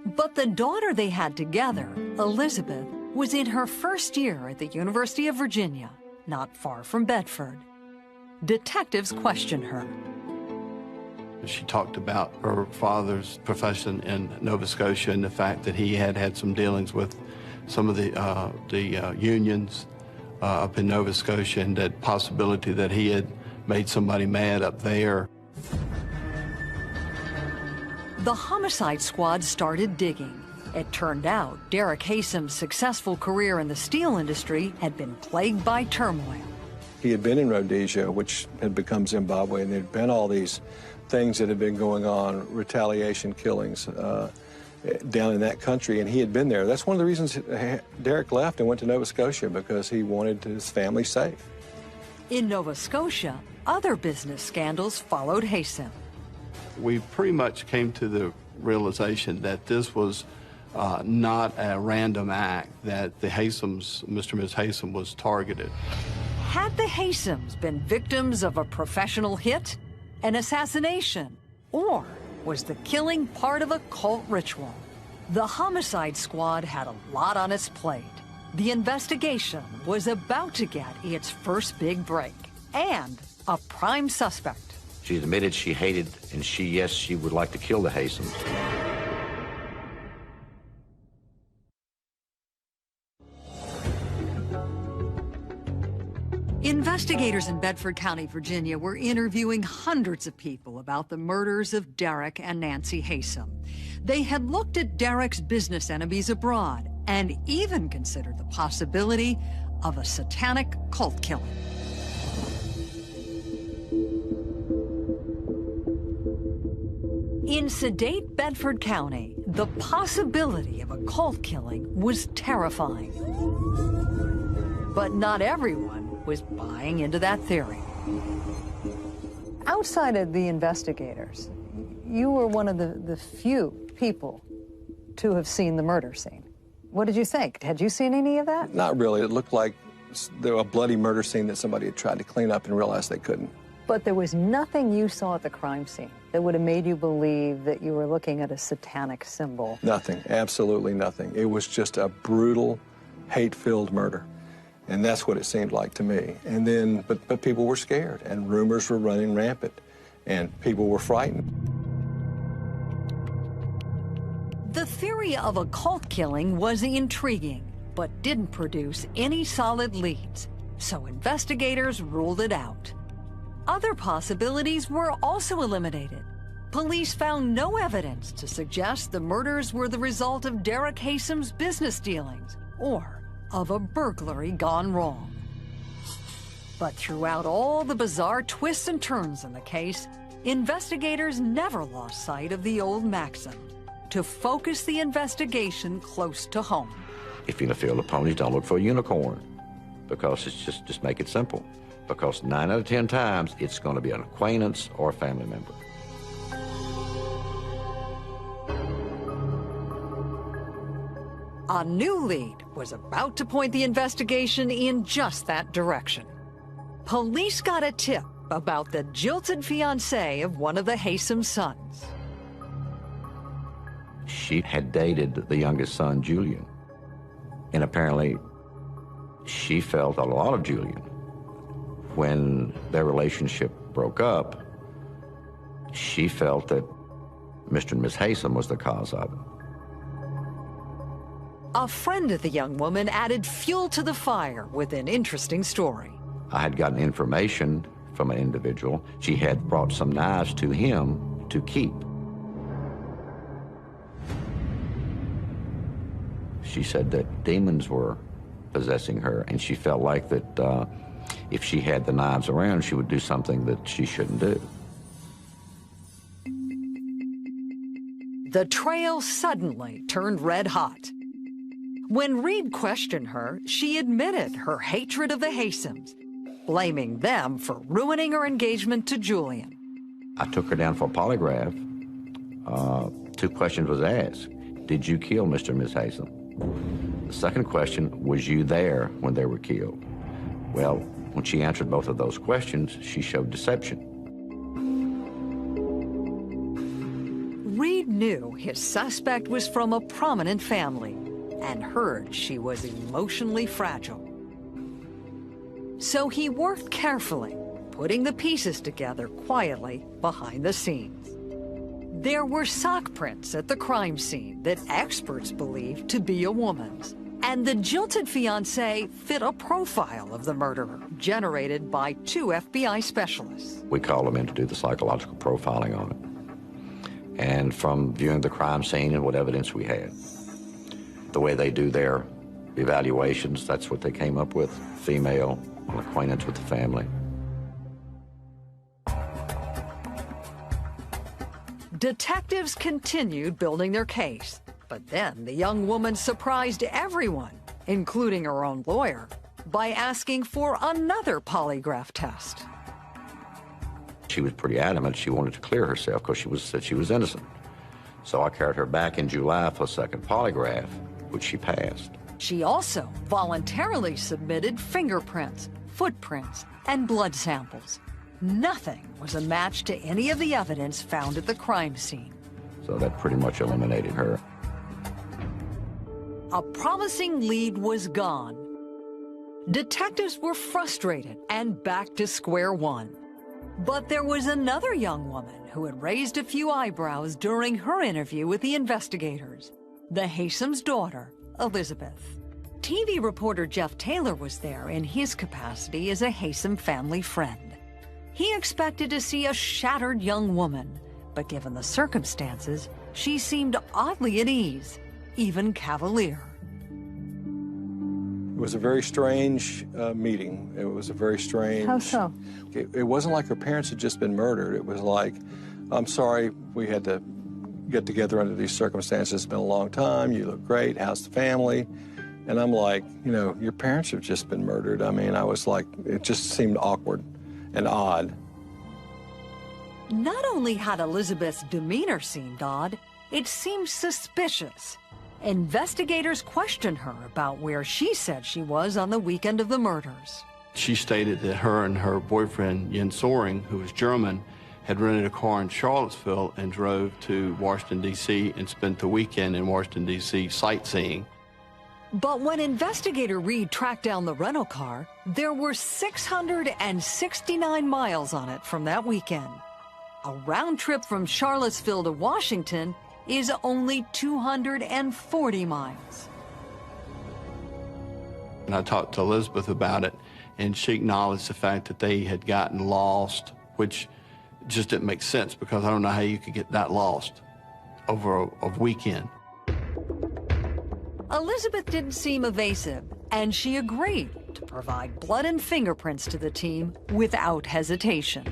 But the daughter they had together, Elizabeth, was in her first year at the University of Virginia, not far from Bedford. Detectives questioned her. She talked about her father's profession in Nova Scotia and the fact that he had had some dealings with some of the unions up in Nova Scotia, and that possibility that he had made somebody mad up there. The homicide squad started digging. It turned out Derek Haysom's successful career in the steel industry had been plagued by turmoil. He had been in Rhodesia, which had become Zimbabwe, and there had been all these things that had been going on, retaliation killings down in that country, and he had been there. That's one of the reasons Derek left and went to Nova Scotia, because he wanted his family safe. In Nova Scotia, other business scandals followed Haysom. We pretty much came to the realization that this was not a random act, that the Haysoms, Mr. and Ms. Haysom, was targeted. Had the Haysoms been victims of a professional hit, an assassination, or was the killing part of a cult ritual? The homicide squad had a lot on its plate. The investigation was about to get its first big break, and a prime suspect. She admitted she hated, and she would like to kill the Haysoms. Investigators in Bedford County, Virginia, were interviewing hundreds of people about the murders of Derek and Nancy Haysom. They had looked at Derek's business enemies abroad and even considered the possibility of a satanic cult killing. In sedate Bedford County, the possibility of a cult killing was terrifying. But not everyone was buying into that theory. Outside of the investigators, you were one of the few people to have seen the murder scene. What did you think? Had you seen any of that? Not really. It looked like a bloody murder scene that somebody had tried to clean up and realized they couldn't. But there was nothing you saw at the crime scene that would have made you believe that you were looking at a satanic symbol. Nothing, absolutely nothing. It was just a brutal, hate-filled murder. And that's what it seemed like to me. And then, but people were scared, and rumors were running rampant, and people were frightened. The theory of a cult killing was intriguing, but didn't produce any solid leads, so investigators ruled it out. Other possibilities were also eliminated. Police found no evidence to suggest the murders were the result of Derek Hasem's business dealings or of a burglary gone wrong. But throughout all the bizarre twists and turns in the case, investigators never lost sight of the old maxim: to focus the investigation close to home. If you're in a field of ponies, don't look for a unicorn, because it's just make it simple. Because 9 out of 10 times, it's going to be an acquaintance or a family member. A new lead was about to point the investigation in just that direction. Police got a tip about the jilted fiancé of one of the Hasem sons. She had dated the youngest son, Julian. And apparently, she felt a lot of Julian. When their relationship broke up, she felt that Mr. and Miss Hasem was the cause of it. A friend of the young woman added fuel to the fire with an interesting story. I had gotten information from an individual. She had brought some knives to him to keep. She said that demons were possessing her, and she felt like that if she had the knives around, she would do something that she shouldn't do. The trail suddenly turned red hot. When Reed questioned her, she admitted her hatred of the Hasems, blaming them for ruining her engagement to Julian. I took her down for a polygraph. 2 questions was asked. Did you kill Mr. and Miss Hasem? The second question, was you there when they were killed? Well, when she answered both of those questions, she showed deception. Reed knew his suspect was from a prominent family and heard she was emotionally fragile. So he worked carefully, putting the pieces together quietly behind the scenes. There were sock prints at the crime scene that experts believed to be a woman's, and the jilted fiancé fit a profile of the murderer generated by 2 FBI specialists. We called them in to do the psychological profiling on it. And from viewing the crime scene and what evidence we had, the way they do their evaluations, that's what they came up with: female, an acquaintance with the family. Detectives continued building their case, but then the young woman surprised everyone, including her own lawyer, by asking for another polygraph test. She was pretty adamant she wanted to clear herself because she said she was innocent. So I carried her back in July for a second polygraph, which she passed. She also voluntarily submitted fingerprints, footprints, and blood samples. Nothing was a match to any of the evidence found at the crime scene. So that pretty much eliminated her. A promising lead was gone. Detectives were frustrated and back to square one. But there was another young woman who had raised a few eyebrows during her interview with the investigators: the Hasem's daughter, Elizabeth. TV reporter Jeff Taylor was there in his capacity as a Hasem family friend. He expected to see a shattered young woman, but given the circumstances, she seemed oddly at ease, even cavalier. It was a very strange meeting. It was a very strange... How so? It wasn't like her parents had just been murdered. It was like, I'm sorry, we had to get together under these circumstances. It's been a long time. You look great. How's the family? And I'm like, you know, your parents have just been murdered. I mean, I was like, it just seemed awkward and odd. Not only had Elizabeth's demeanor seemed odd, it seemed suspicious. Investigators questioned her about where she said she was on the weekend of the murders. She stated that her and her boyfriend, Jens Soring, who was German, had rented a car in Charlottesville and drove to Washington, D.C. and spent the weekend in Washington, D.C. sightseeing. But when investigator Reed tracked down the rental car, there were 669 miles on it from that weekend. A round trip from Charlottesville to Washington is only 240 miles. And I talked to Elizabeth about it, and she acknowledged the fact that they had gotten lost, which just didn't make sense because I don't know how you could get that lost over a weekend. Elizabeth didn't seem evasive, and she agreed to provide blood and fingerprints to the team without hesitation.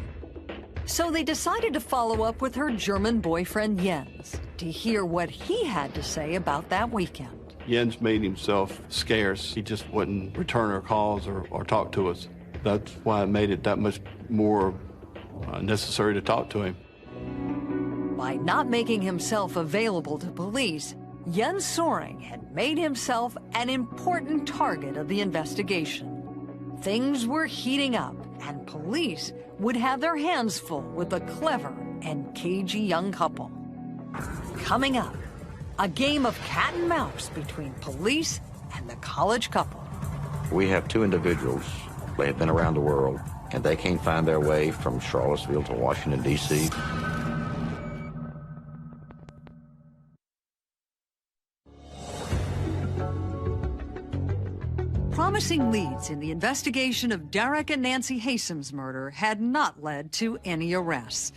So they decided to follow up with her German boyfriend Jens to hear what he had to say about that weekend. Jens made himself scarce. He just wouldn't return our calls or talk to us. That's why it made it that much more necessary to talk to him. By not making himself available to police, Jens Soring had made himself an important target of the investigation. Things were heating up, and police would have their hands full with a clever and cagey young couple. Coming up, a game of cat and mouse between police and the college couple. We have two individuals. They have been around the world, and they can't find their way from Charlottesville to Washington, D.C. Promising leads in the investigation of Derek and Nancy Hasem's murder had not led to any arrests.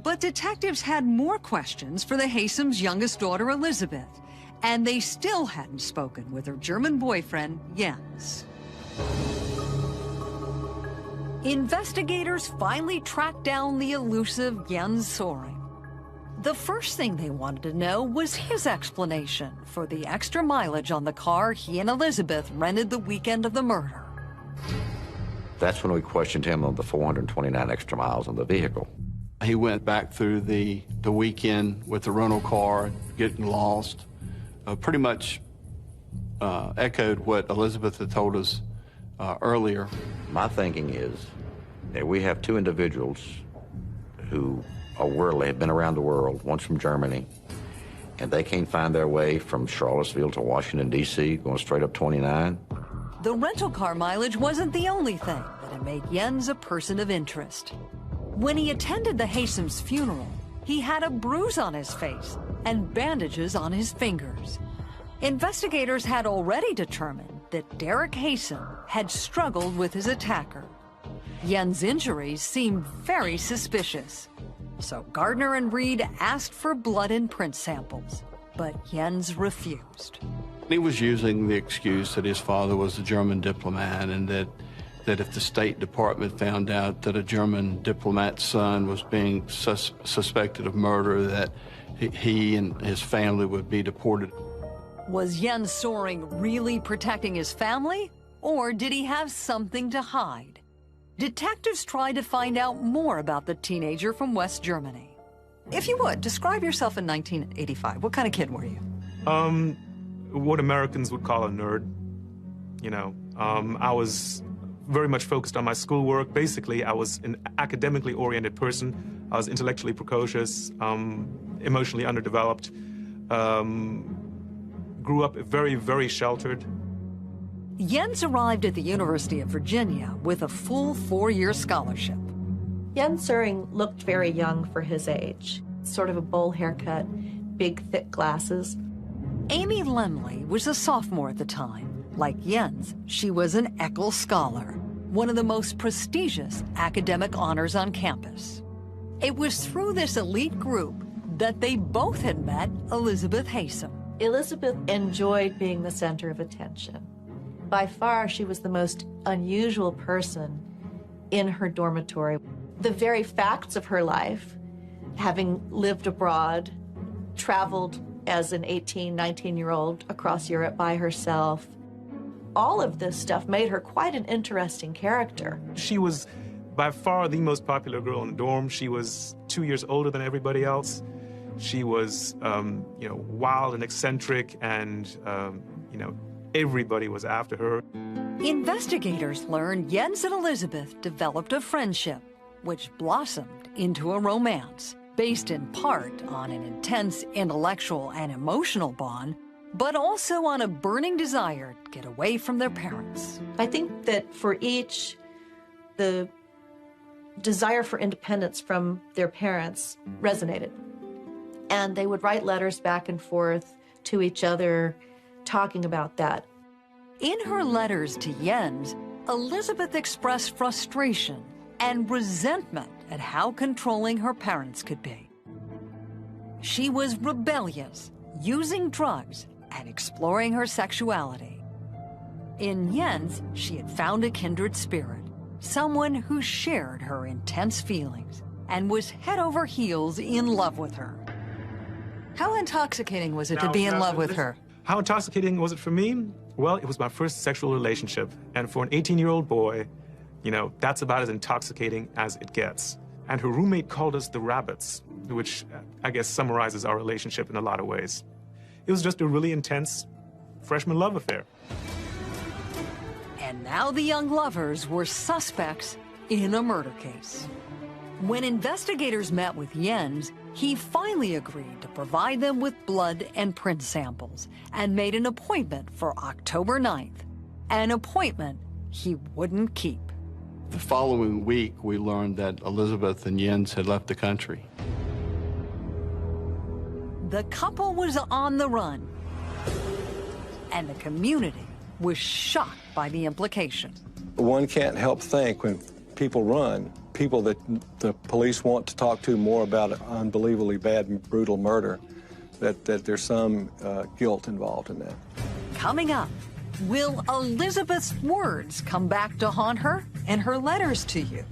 But detectives had more questions for the Hasem's youngest daughter, Elizabeth, and they still hadn't spoken with her German boyfriend, Jens. Investigators finally tracked down the elusive Jens Soring. The first thing they wanted to know was his explanation for the extra mileage on the car he and Elizabeth rented the weekend of the murder. That's when we questioned him on the 429 extra miles on the vehicle. He went back through the weekend with the rental car, getting lost, pretty much echoed what Elizabeth had told us earlier. My thinking is that we have two individuals who have been around the world, one's from Germany, and they can't find their way from Charlottesville to Washington, D.C., going straight up 29. The rental car mileage wasn't the only thing that had made Jens a person of interest. When he attended the Hasem's funeral, he had a bruise on his face and bandages on his fingers. Investigators had already determined that Derek Hasem had struggled with his attacker. Jens' injuries seemed very suspicious. So Gardner and Reed asked for blood and print samples, but Jens refused. He was using the excuse that his father was a German diplomat and that if the State Department found out that a German diplomat's son was being suspected of murder, that he and his family would be deported. Was Jens Soring really protecting his family, or did he have something to hide? Detectives tried to find out more about the teenager from West Germany. If you would, describe yourself in 1985. What kind of kid were you? What Americans would call a nerd. You know, I was very much focused on my schoolwork. Basically, I was an academically oriented person. I was intellectually precocious, emotionally underdeveloped. Grew up very, very sheltered. Jens arrived at the University of Virginia with a full 4-year scholarship. Jens Soring looked very young for his age. Sort of a bowl haircut, big, thick glasses. Amy Lemley was a sophomore at the time. Like Jens, she was an Eckel Scholar, one of the most prestigious academic honors on campus. It was through this elite group that they both had met Elizabeth Hasem. Elizabeth enjoyed being the center of attention. By far, she was the most unusual person in her dormitory. The very facts of her life, having lived abroad, traveled as an 18, 19-year-old across Europe by herself, all of this stuff made her quite an interesting character. She was by far the most popular girl in the dorm. She was 2 years older than everybody else. She was, wild and eccentric, and, everybody was after her. Investigators learned Jens and Elizabeth developed a friendship, which blossomed into a romance, based in part on an intense intellectual and emotional bond, but also on a burning desire to get away from their parents. I think that for each, the desire for independence from their parents resonated. And they would write letters back and forth to each other, talking about that. In her letters to Jens, Elizabeth expressed frustration and resentment at how controlling her parents could be. She was rebellious, using drugs, and exploring her sexuality. In Jens, she had found a kindred spirit, someone who shared her intense feelings and was head over heels in love with her. How intoxicating was it to be in love with her? How intoxicating was it for me? Well, it was my first sexual relationship. And for an 18-year-old boy, that's about as intoxicating as it gets. And her roommate called us the Rabbits, which I guess summarizes our relationship in a lot of ways. It was just a really intense freshman love affair. And now the young lovers were suspects in a murder case. When investigators met with Jens, he finally agreed to provide them with blood and print samples and made an appointment for October 9th, an appointment he wouldn't keep. The following week, we learned that Elizabeth and Jens had left the country. The couple was on the run, and the community was shocked by the implication. One can't help think when people run, people that the police want to talk to more about an unbelievably bad and brutal murder, that there's some guilt involved in that. Coming up, will Elizabeth's words come back to haunt her and her letters to you?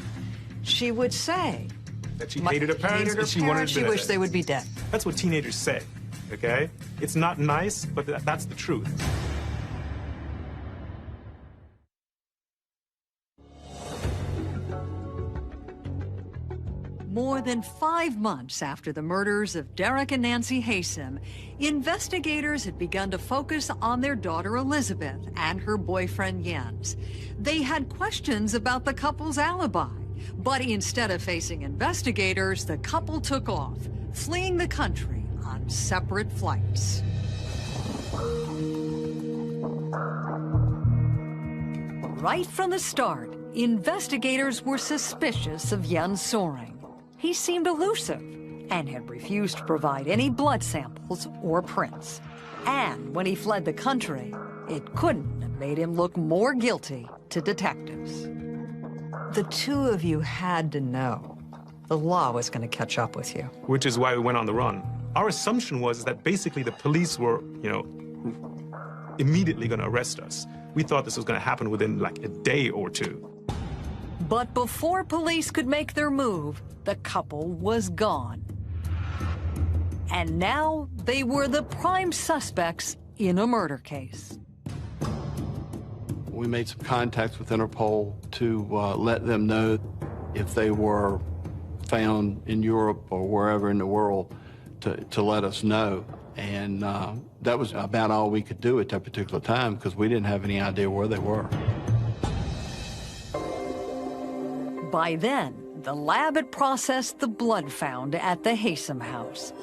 She would say that she hated her parents and she wanted she wished they would be dead. That's what teenagers say, okay? It's not nice, but that's the truth. More than 5 months after the murders of Derek and Nancy Haysom, investigators had begun to focus on their daughter Elizabeth and her boyfriend Jens. They had questions about the couple's alibi, but instead of facing investigators, the couple took off, fleeing the country on separate flights. Right from the start, investigators were suspicious of Jens Soering. He seemed elusive and had refused to provide any blood samples or prints. And when he fled the country, it couldn't have made him look more guilty to detectives. The two of you had to know the law was going to catch up with you. Which is why we went on the run. Our assumption was that basically the police were, immediately going to arrest us. We thought this was going to happen within like a day or two. But before police could make their move, the couple was gone. And now they were the prime suspects in a murder case. We made some contacts with Interpol to let them know if they were found in Europe or wherever in the world to let us know. And that was about all we could do at that particular time because we didn't have any idea where they were. By then, the lab had processed the blood found at the Haysom house.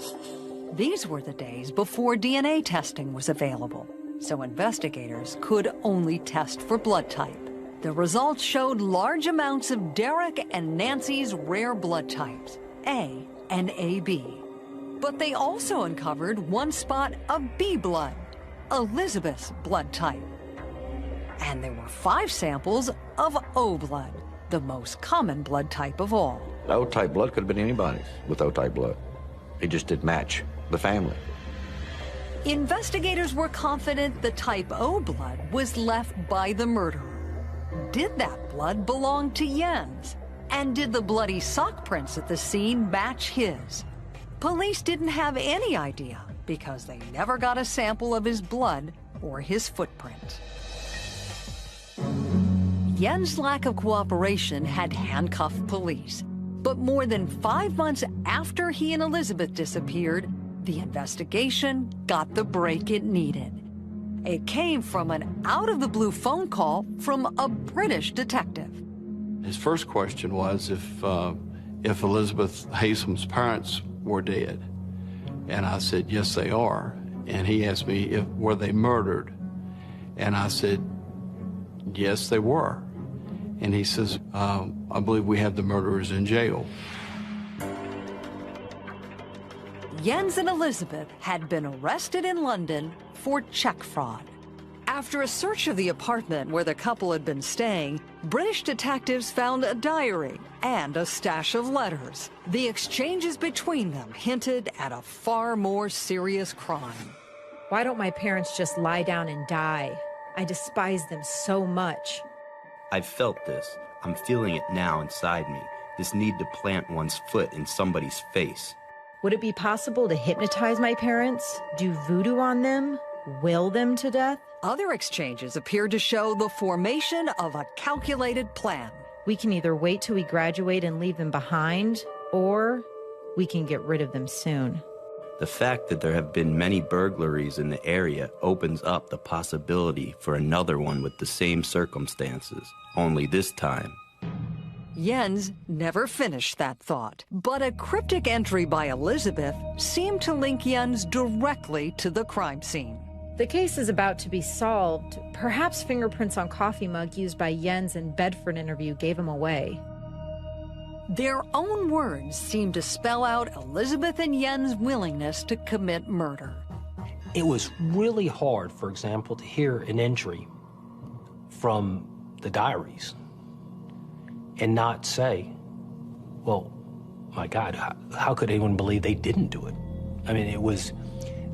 These were the days before DNA testing was available, so investigators could only test for blood type. The results showed large amounts of Derek and Nancy's rare blood types, A and AB. But they also uncovered one spot of B blood, Elizabeth's blood type. And there were 5 samples of O blood, the most common blood type of all. O-type blood could have been anybody's with O-type blood. It just didn't match the family. Investigators were confident the type O blood was left by the murderer. Did that blood belong to Jens? And did the bloody sock prints at the scene match his? Police didn't have any idea because they never got a sample of his blood or his footprint. Yen's lack of cooperation had handcuffed police. But more than 5 months after he and Elizabeth disappeared, the investigation got the break it needed. It came from an out-of-the-blue phone call from a British detective. His first question was if Elizabeth Hasem's parents were dead. And I said, yes, they are. And he asked me, were they murdered? And I said, yes, they were. And he says, I believe we have the murderers in jail. Jens and Elizabeth had been arrested in London for check fraud. After a search of the apartment where the couple had been staying, British detectives found a diary and a stash of letters. The exchanges between them hinted at a far more serious crime. Why don't my parents just lie down and die? I despise them so much. I've felt this. I'm feeling it now inside me. This need to plant one's foot in somebody's face. Would it be possible to hypnotize my parents, do voodoo on them, will them to death? Other exchanges appeared to show the formation of a calculated plan. We can either wait till we graduate and leave them behind, or we can get rid of them soon. The fact that there have been many burglaries in the area opens up the possibility for another one with the same circumstances, only this time. Jens never finished that thought, but a cryptic entry by Elizabeth seemed to link Jens directly to the crime scene. The case is about to be solved. Perhaps fingerprints on coffee mug used by Jens in Bedford interview gave him away. Their own words seemed to spell out Elizabeth and Jens' willingness to commit murder. It was really hard, for example, to hear an entry from the diaries and not say, well, my God, how could anyone believe they didn't do it? I mean, it was,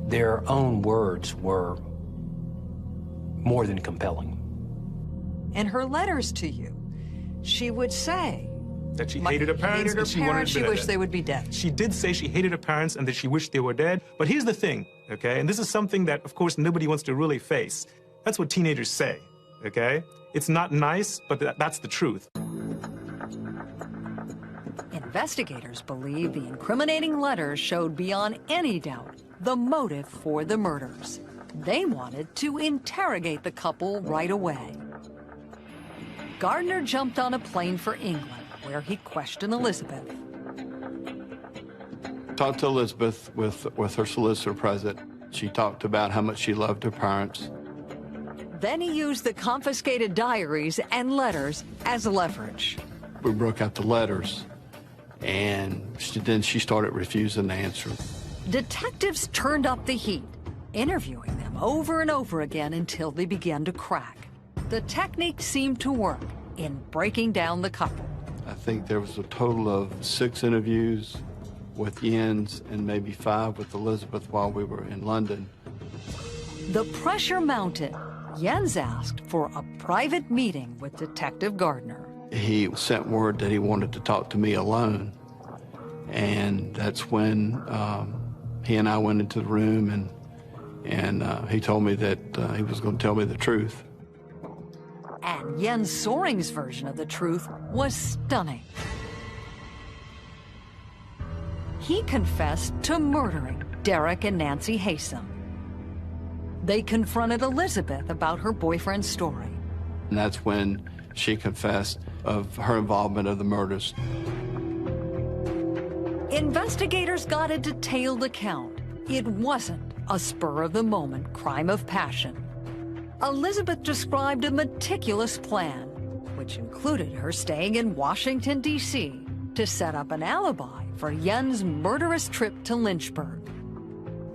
their own words were more than compelling. In her letters to you, she would say that she hated her parents and she wanted she wished they would be dead. She did say she hated her parents and that she wished they were dead. But here's the thing, okay? And this is something that, of course, nobody wants to really face. That's what teenagers say, okay? It's not nice, but that's the truth. Investigators believe the incriminating letters showed beyond any doubt the motive for the murders. They wanted to interrogate the couple right away. Gardner jumped on a plane for England, where he questioned Elizabeth. Talked to Elizabeth with her solicitor present. She talked about how much she loved her parents. Then he used the confiscated diaries and letters as leverage. We broke out the letters, and then she started refusing to answer. Detectives turned up the heat, interviewing them over and over again until they began to crack. The technique seemed to work in breaking down the couple. I think there was a total of 6 interviews with Jens and maybe 5 with Elizabeth while we were in London. The pressure mounted. Jens asked for a private meeting with Detective Gardner. He sent word that he wanted to talk to me alone. And that's when he and I went into the room, and he told me that he was going to tell me the truth. And Jens Soring's version of the truth was stunning. He confessed to murdering Derek and Nancy Hasem. They confronted Elizabeth about her boyfriend's story. And that's when she confessed of her involvement of the murders. Investigators got a detailed account. It wasn't a spur-of-the-moment crime of passion. Elizabeth described a meticulous plan, which included her staying in Washington, D.C. to set up an alibi for Jens' murderous trip to Lynchburg.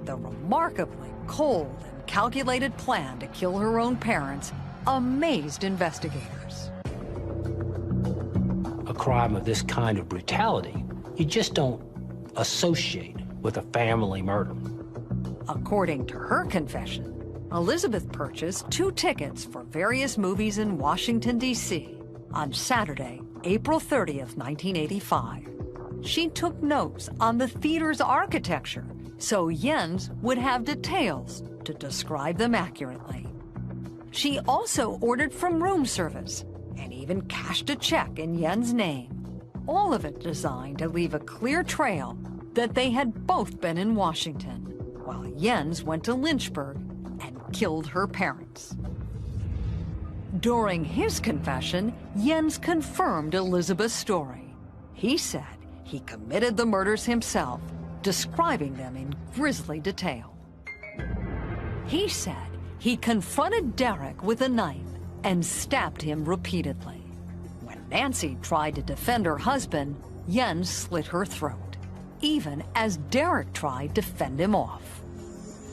The remarkably cold and calculated plan to kill her own parents amazed investigators. A crime of this kind of brutality, you just don't associate with a family murder. According to her confession, Elizabeth purchased 2 tickets for various movies in Washington, D.C. on Saturday, April 30th, 1985. She took notes on the theater's architecture so Jens would have details to describe them accurately. She also ordered from room service, and he even cashed a check in Yen's name, all of it designed to leave a clear trail that they had both been in Washington, while Jens went to Lynchburg and killed her parents. During his confession, Jens confirmed Elizabeth's story. He said he committed the murders himself, describing them in grisly detail. He said he confronted Derek with a knife and stabbed him repeatedly. When Nancy tried to defend her husband, Jens slit her throat, even as Derek tried to fend him off.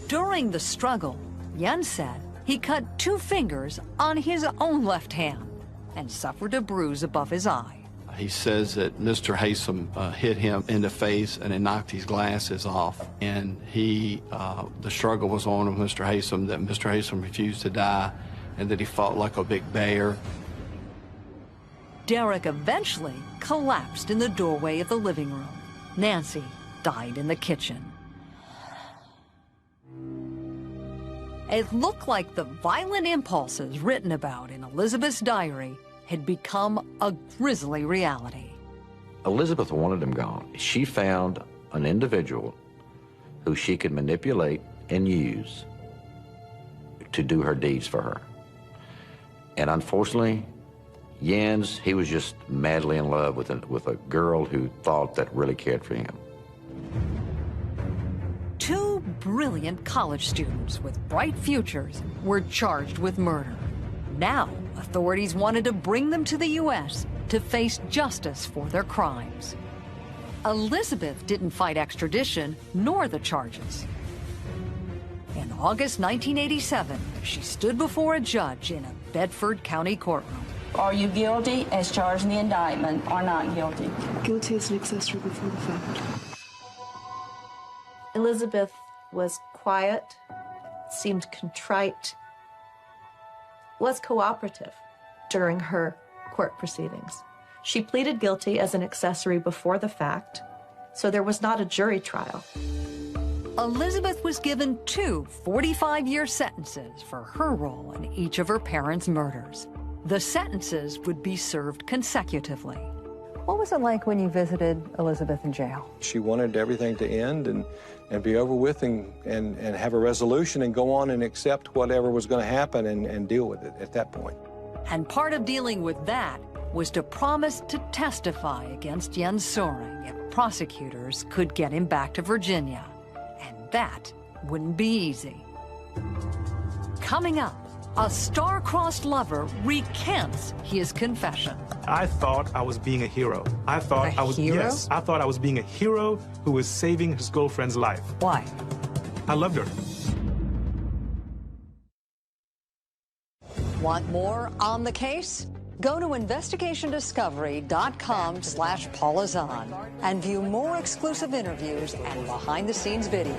During the struggle, Jens said he cut 2 fingers on his own left hand and suffered a bruise above his eye. He says that Mr. Haysom hit him in the face and it knocked his glasses off. And the struggle was on with Mr. Haysom, that Mr. Haysom refused to die and that he fought like a big bear. Derek eventually collapsed in the doorway of the living room. Nancy died in the kitchen. It looked like the violent impulses written about in Elizabeth's diary had become a grisly reality. Elizabeth wanted him gone. She found an individual who she could manipulate and use to do her deeds for her. And unfortunately, Jens, he was just madly in love with a girl who thought that really cared for him. 2 brilliant college students with bright futures were charged with murder. Now, authorities wanted to bring them to the U.S. to face justice for their crimes. Elizabeth didn't fight extradition nor the charges. In August 1987, she stood before a judge in a Bedford County courtroom. Are you guilty as charged in the indictment or not guilty? Guilty as an accessory before the fact. Elizabeth was quiet, seemed contrite, was cooperative during her court proceedings. She pleaded guilty as an accessory before the fact, so there was not a jury trial. Elizabeth was given 2 45-year sentences for her role in each of her parents' murders. The sentences would be served consecutively. What was it like when you visited Elizabeth in jail? She wanted everything to end and be over with and have a resolution and go on and accept whatever was going to happen and deal with it at that point. And part of dealing with that was to promise to testify against Jens Soring if prosecutors could get him back to Virginia. And that wouldn't be easy. Coming up, a star-crossed lover recants his confession. I thought I was being a hero. I thought I was being a hero who was saving his girlfriend's life. Why? I loved her. Want more on the case? Go to investigationdiscovery.com/paulazan and view more exclusive interviews and behind-the-scenes video.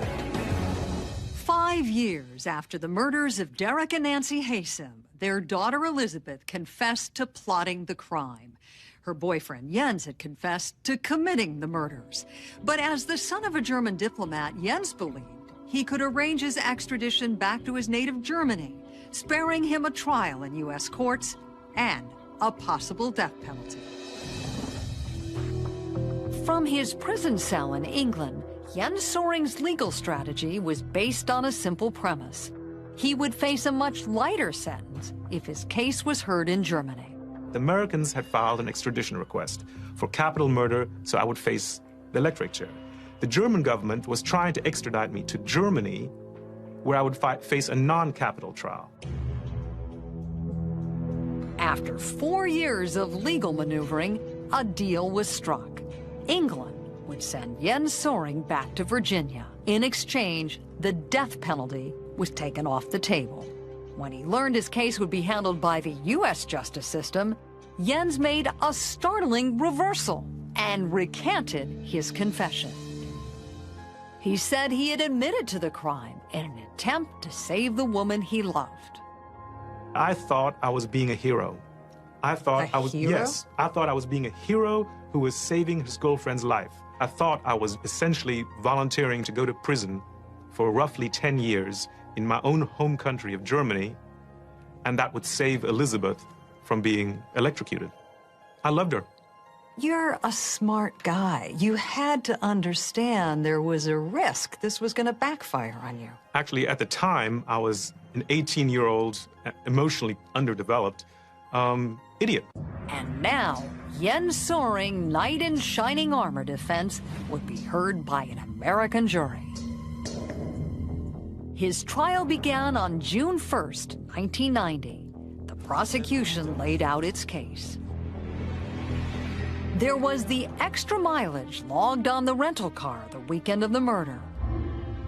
5 years after the murders of Derek and Nancy Haysom, their daughter Elizabeth confessed to plotting the crime. Her boyfriend Jens had confessed to committing the murders. But as the son of a German diplomat, Jens believed he could arrange his extradition back to his native Germany, sparing him a trial in U.S. courts and a possible death penalty. From his prison cell in England, Jens Soring's legal strategy was based on a simple premise. He would face a much lighter sentence if his case was heard in Germany. The Americans had filed an extradition request for capital murder, so I would face the electric chair. The German government was trying to extradite me to Germany, where I would face a non-capital trial. After 4 years of legal maneuvering, a deal was struck. England would send Jens Soring back to Virginia. In exchange, the death penalty was taken off the table. When he learned his case would be handled by the U.S. justice system, Jens made a startling reversal and recanted his confession. He said he had admitted to the crime in an attempt to save the woman he loved. I thought I was being a hero. I thought I was being a hero who was saving his girlfriend's life. I thought I was essentially volunteering to go to prison for roughly 10 years in my own home country of Germany, and that would save Elizabeth from being electrocuted. I loved her. You're a smart guy. You had to understand there was a risk this was going to backfire on you. Actually, at the time, I was an 18-year-old, emotionally underdeveloped idiot. And now, Jens Soering, knight in shining armor defense, would be heard by an American jury. His trial began on June 1st, 1990. The prosecution laid out its case. There was the extra mileage logged on the rental car the weekend of the murder.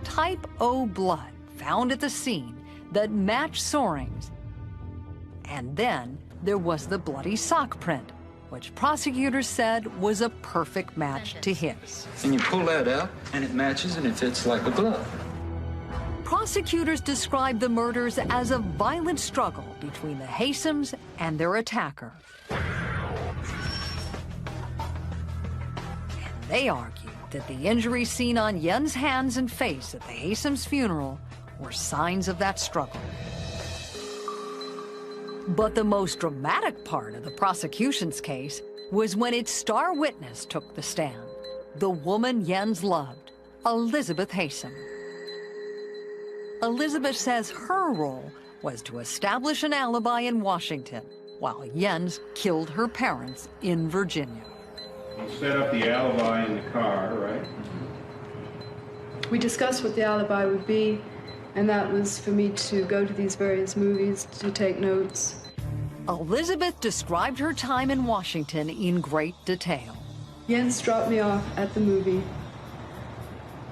Type O blood found at the scene that matched Soering's. And then there was the bloody sock print, which prosecutors said was a perfect match to his. And you pull that out, and it matches, and it fits like a glove. Prosecutors described the murders as a violent struggle between the Haysams and their attacker. They argued that the injuries seen on Yen's hands and face at the Haysams' funeral were signs of that struggle. But the most dramatic part of the prosecution's case was when its star witness took the stand, the woman Jens loved, Elizabeth Haysam. Elizabeth says her role was to establish an alibi in Washington while Jens killed her parents in Virginia. You set up the alibi in the car, right? We discussed what the alibi would be, and that was for me to go to these various movies to take notes. Elizabeth described her time in Washington in great detail. Jens dropped me off at the movie.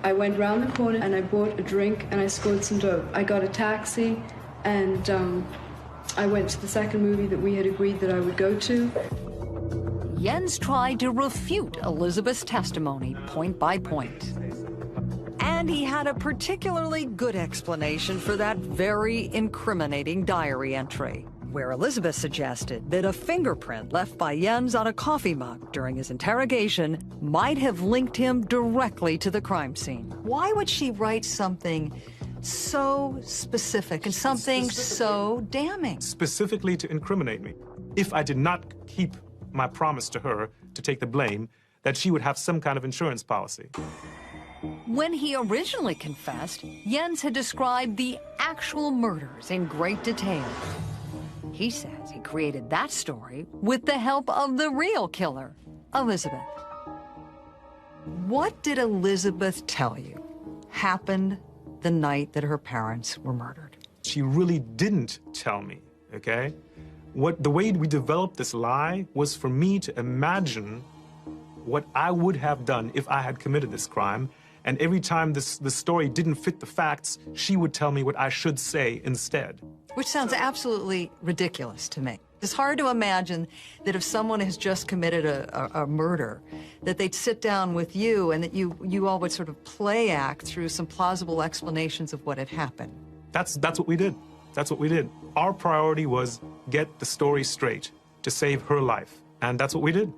I went round the corner and I bought a drink and I scored some dope. I got a taxi and I went to the second movie that we had agreed that I would go to. Jens tried to refute Elizabeth's testimony point by point. And he had a particularly good explanation for that very incriminating diary entry, where Elizabeth suggested that a fingerprint left by Jens on a coffee mug during his interrogation might have linked him directly to the crime scene. Why would she write something so specific and something so damning? Specifically to incriminate me. If I did not keep my promise to her to take the blame, that she would have some kind of insurance policy. When he originally confessed, Jens had described the actual murders in great detail. He says he created that story with the help of the real killer, Elizabeth. What did Elizabeth tell you happened the night that her parents were murdered? She really didn't tell me, okay? The way we developed this lie was for me to imagine what I would have done if I had committed this crime. And every time the story didn't fit the facts, she would tell me what I should say instead. Which sounds absolutely ridiculous to me. It's hard to imagine that if someone has just committed a murder, that they'd sit down with you and that you all would sort of play act through some plausible explanations of what had happened. That's what we did. That's what we did. Our priority was get the story straight to save her life. And that's what we did.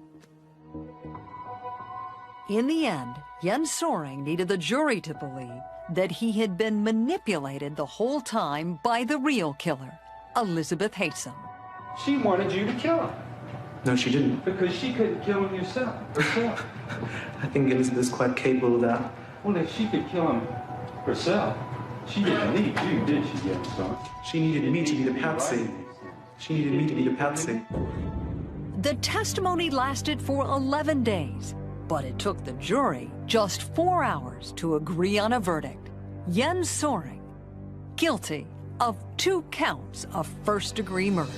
In the end, Jens Soering needed the jury to believe that he had been manipulated the whole time by the real killer, Elizabeth Haysam. She wanted you to kill him. No, she didn't. Because she couldn't kill him herself. I think Elizabeth's quite capable of that. Well, if she could kill him herself, she didn't need you, did she, Jens? She needed me to be the patsy. She needed me to be the patsy. The testimony lasted for 11 days, but it took the jury just 4 hours to agree on a verdict. Jens Soering, guilty of 2 counts of first-degree murder.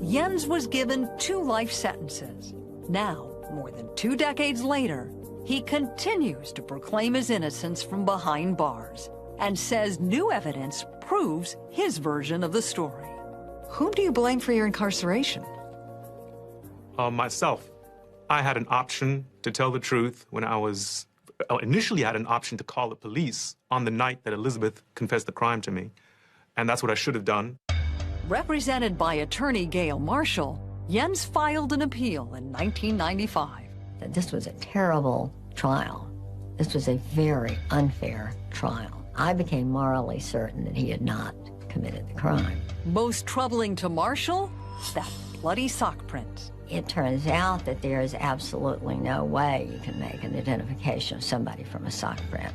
Jens was given 2 life sentences. Now, more than 2 decades later, he continues to proclaim his innocence from behind bars and says new evidence proves his version of the story. Whom do you blame for your incarceration? Myself. I had an option to tell the truth when I was... Initially, I had an option to call the police on the night that Elizabeth confessed the crime to me. And that's what I should have done. Represented by attorney Gail Marshall, Jens filed an appeal in 1995. This was a terrible trial. This was a very unfair trial. I became morally certain that he had not committed the crime. Most troubling to Marshall? That bloody sock print. It turns out that there is absolutely no way you can make an identification of somebody from a sock print.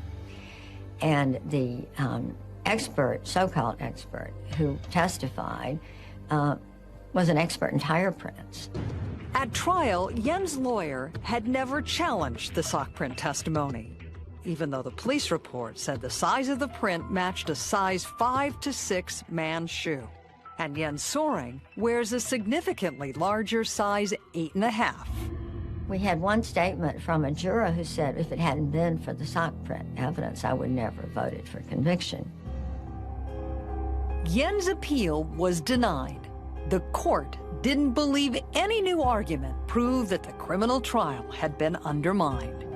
And the expert, so-called expert, who testified was an expert in tire prints. At trial, Yen's lawyer had never challenged the sock print testimony, even though the police report said the size of the print matched a size 5 to 6 man shoe. And Yen Soering wears a significantly larger size 8.5. We had one statement from a juror who said, if it hadn't been for the sock print evidence, I would never have voted for conviction. Yen's appeal was denied. The court didn't believe any new argument proved that the criminal trial had been undermined.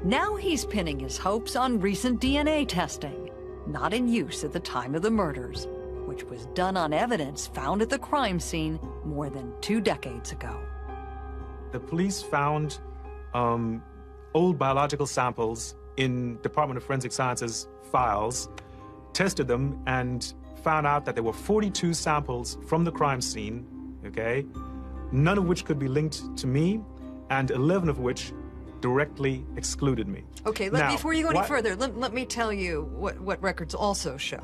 Now he's pinning his hopes on recent DNA testing, not in use at the time of the murders, which was done on evidence found at the crime scene more than 2 decades ago. The police found old biological samples in Department of Forensic Sciences files, tested them, and found out that there were 42 samples from the crime scene, okay? None of which could be linked to me, and 11 of which directly excluded me. Okay, before you go any further, let me tell you what records also show.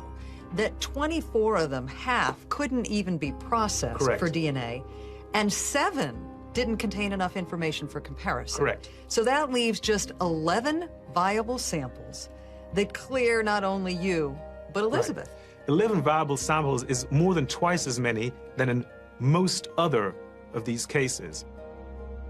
That 24 of them, half, couldn't even be processed for DNA, and 7 didn't contain enough information for comparison. Correct. So that leaves just 11 viable samples that clear not only you, but Elizabeth. Right. 11 viable samples is more than twice as many than in most other of these cases.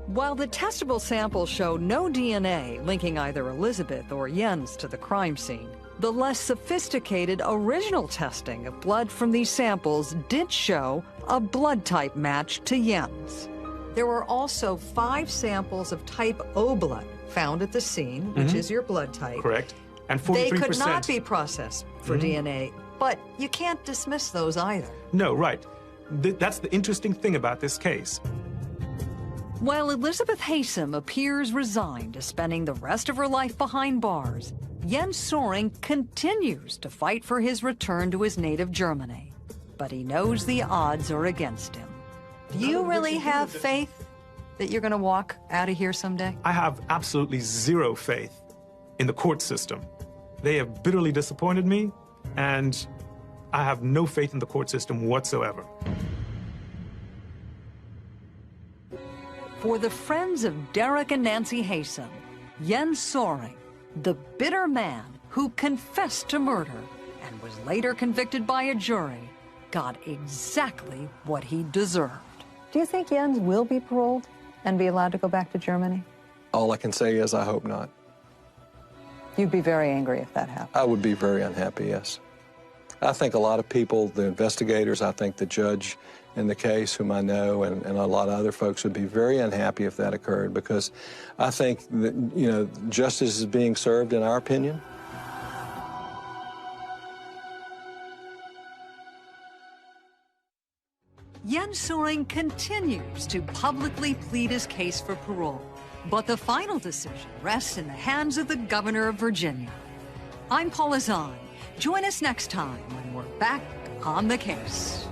While the testable samples show no DNA linking either Elizabeth or Yen's to the crime scene, the less sophisticated original testing of blood from these samples did show a blood type match to Yen's. There were also 5 samples of type O blood found at the scene, which is your blood type. Correct. And 43%. They could not be processed for DNA, but you can't dismiss those either. No, right. That's the interesting thing about this case. While Elizabeth Haysom appears resigned to spending the rest of her life behind bars, Yen Soering continues to fight for his return to his native Germany. But he knows the odds are against him. Do you really have faith that you're going to walk out of here someday? I have absolutely zero faith in the court system. They have bitterly disappointed me, and I have no faith in the court system whatsoever. For the friends of Derek and Nancy Haysom, Yen Soering, the bitter man who confessed to murder and was later convicted by a jury, got exactly what he deserved. Do you think Jens will be paroled and be allowed to go back to Germany? All I can say is I hope not. You'd be very angry if that happened. I would be very unhappy, yes. I think a lot of people, the investigators, I think the judge in the case, whom I know, and a lot of other folks would be very unhappy if that occurred, because I think that, you know, justice is being served, in our opinion. Yen Soering continues to publicly plead his case for parole, but the final decision rests in the hands of the governor of Virginia. I'm Paula Zahn. Join us next time when we're back on the case.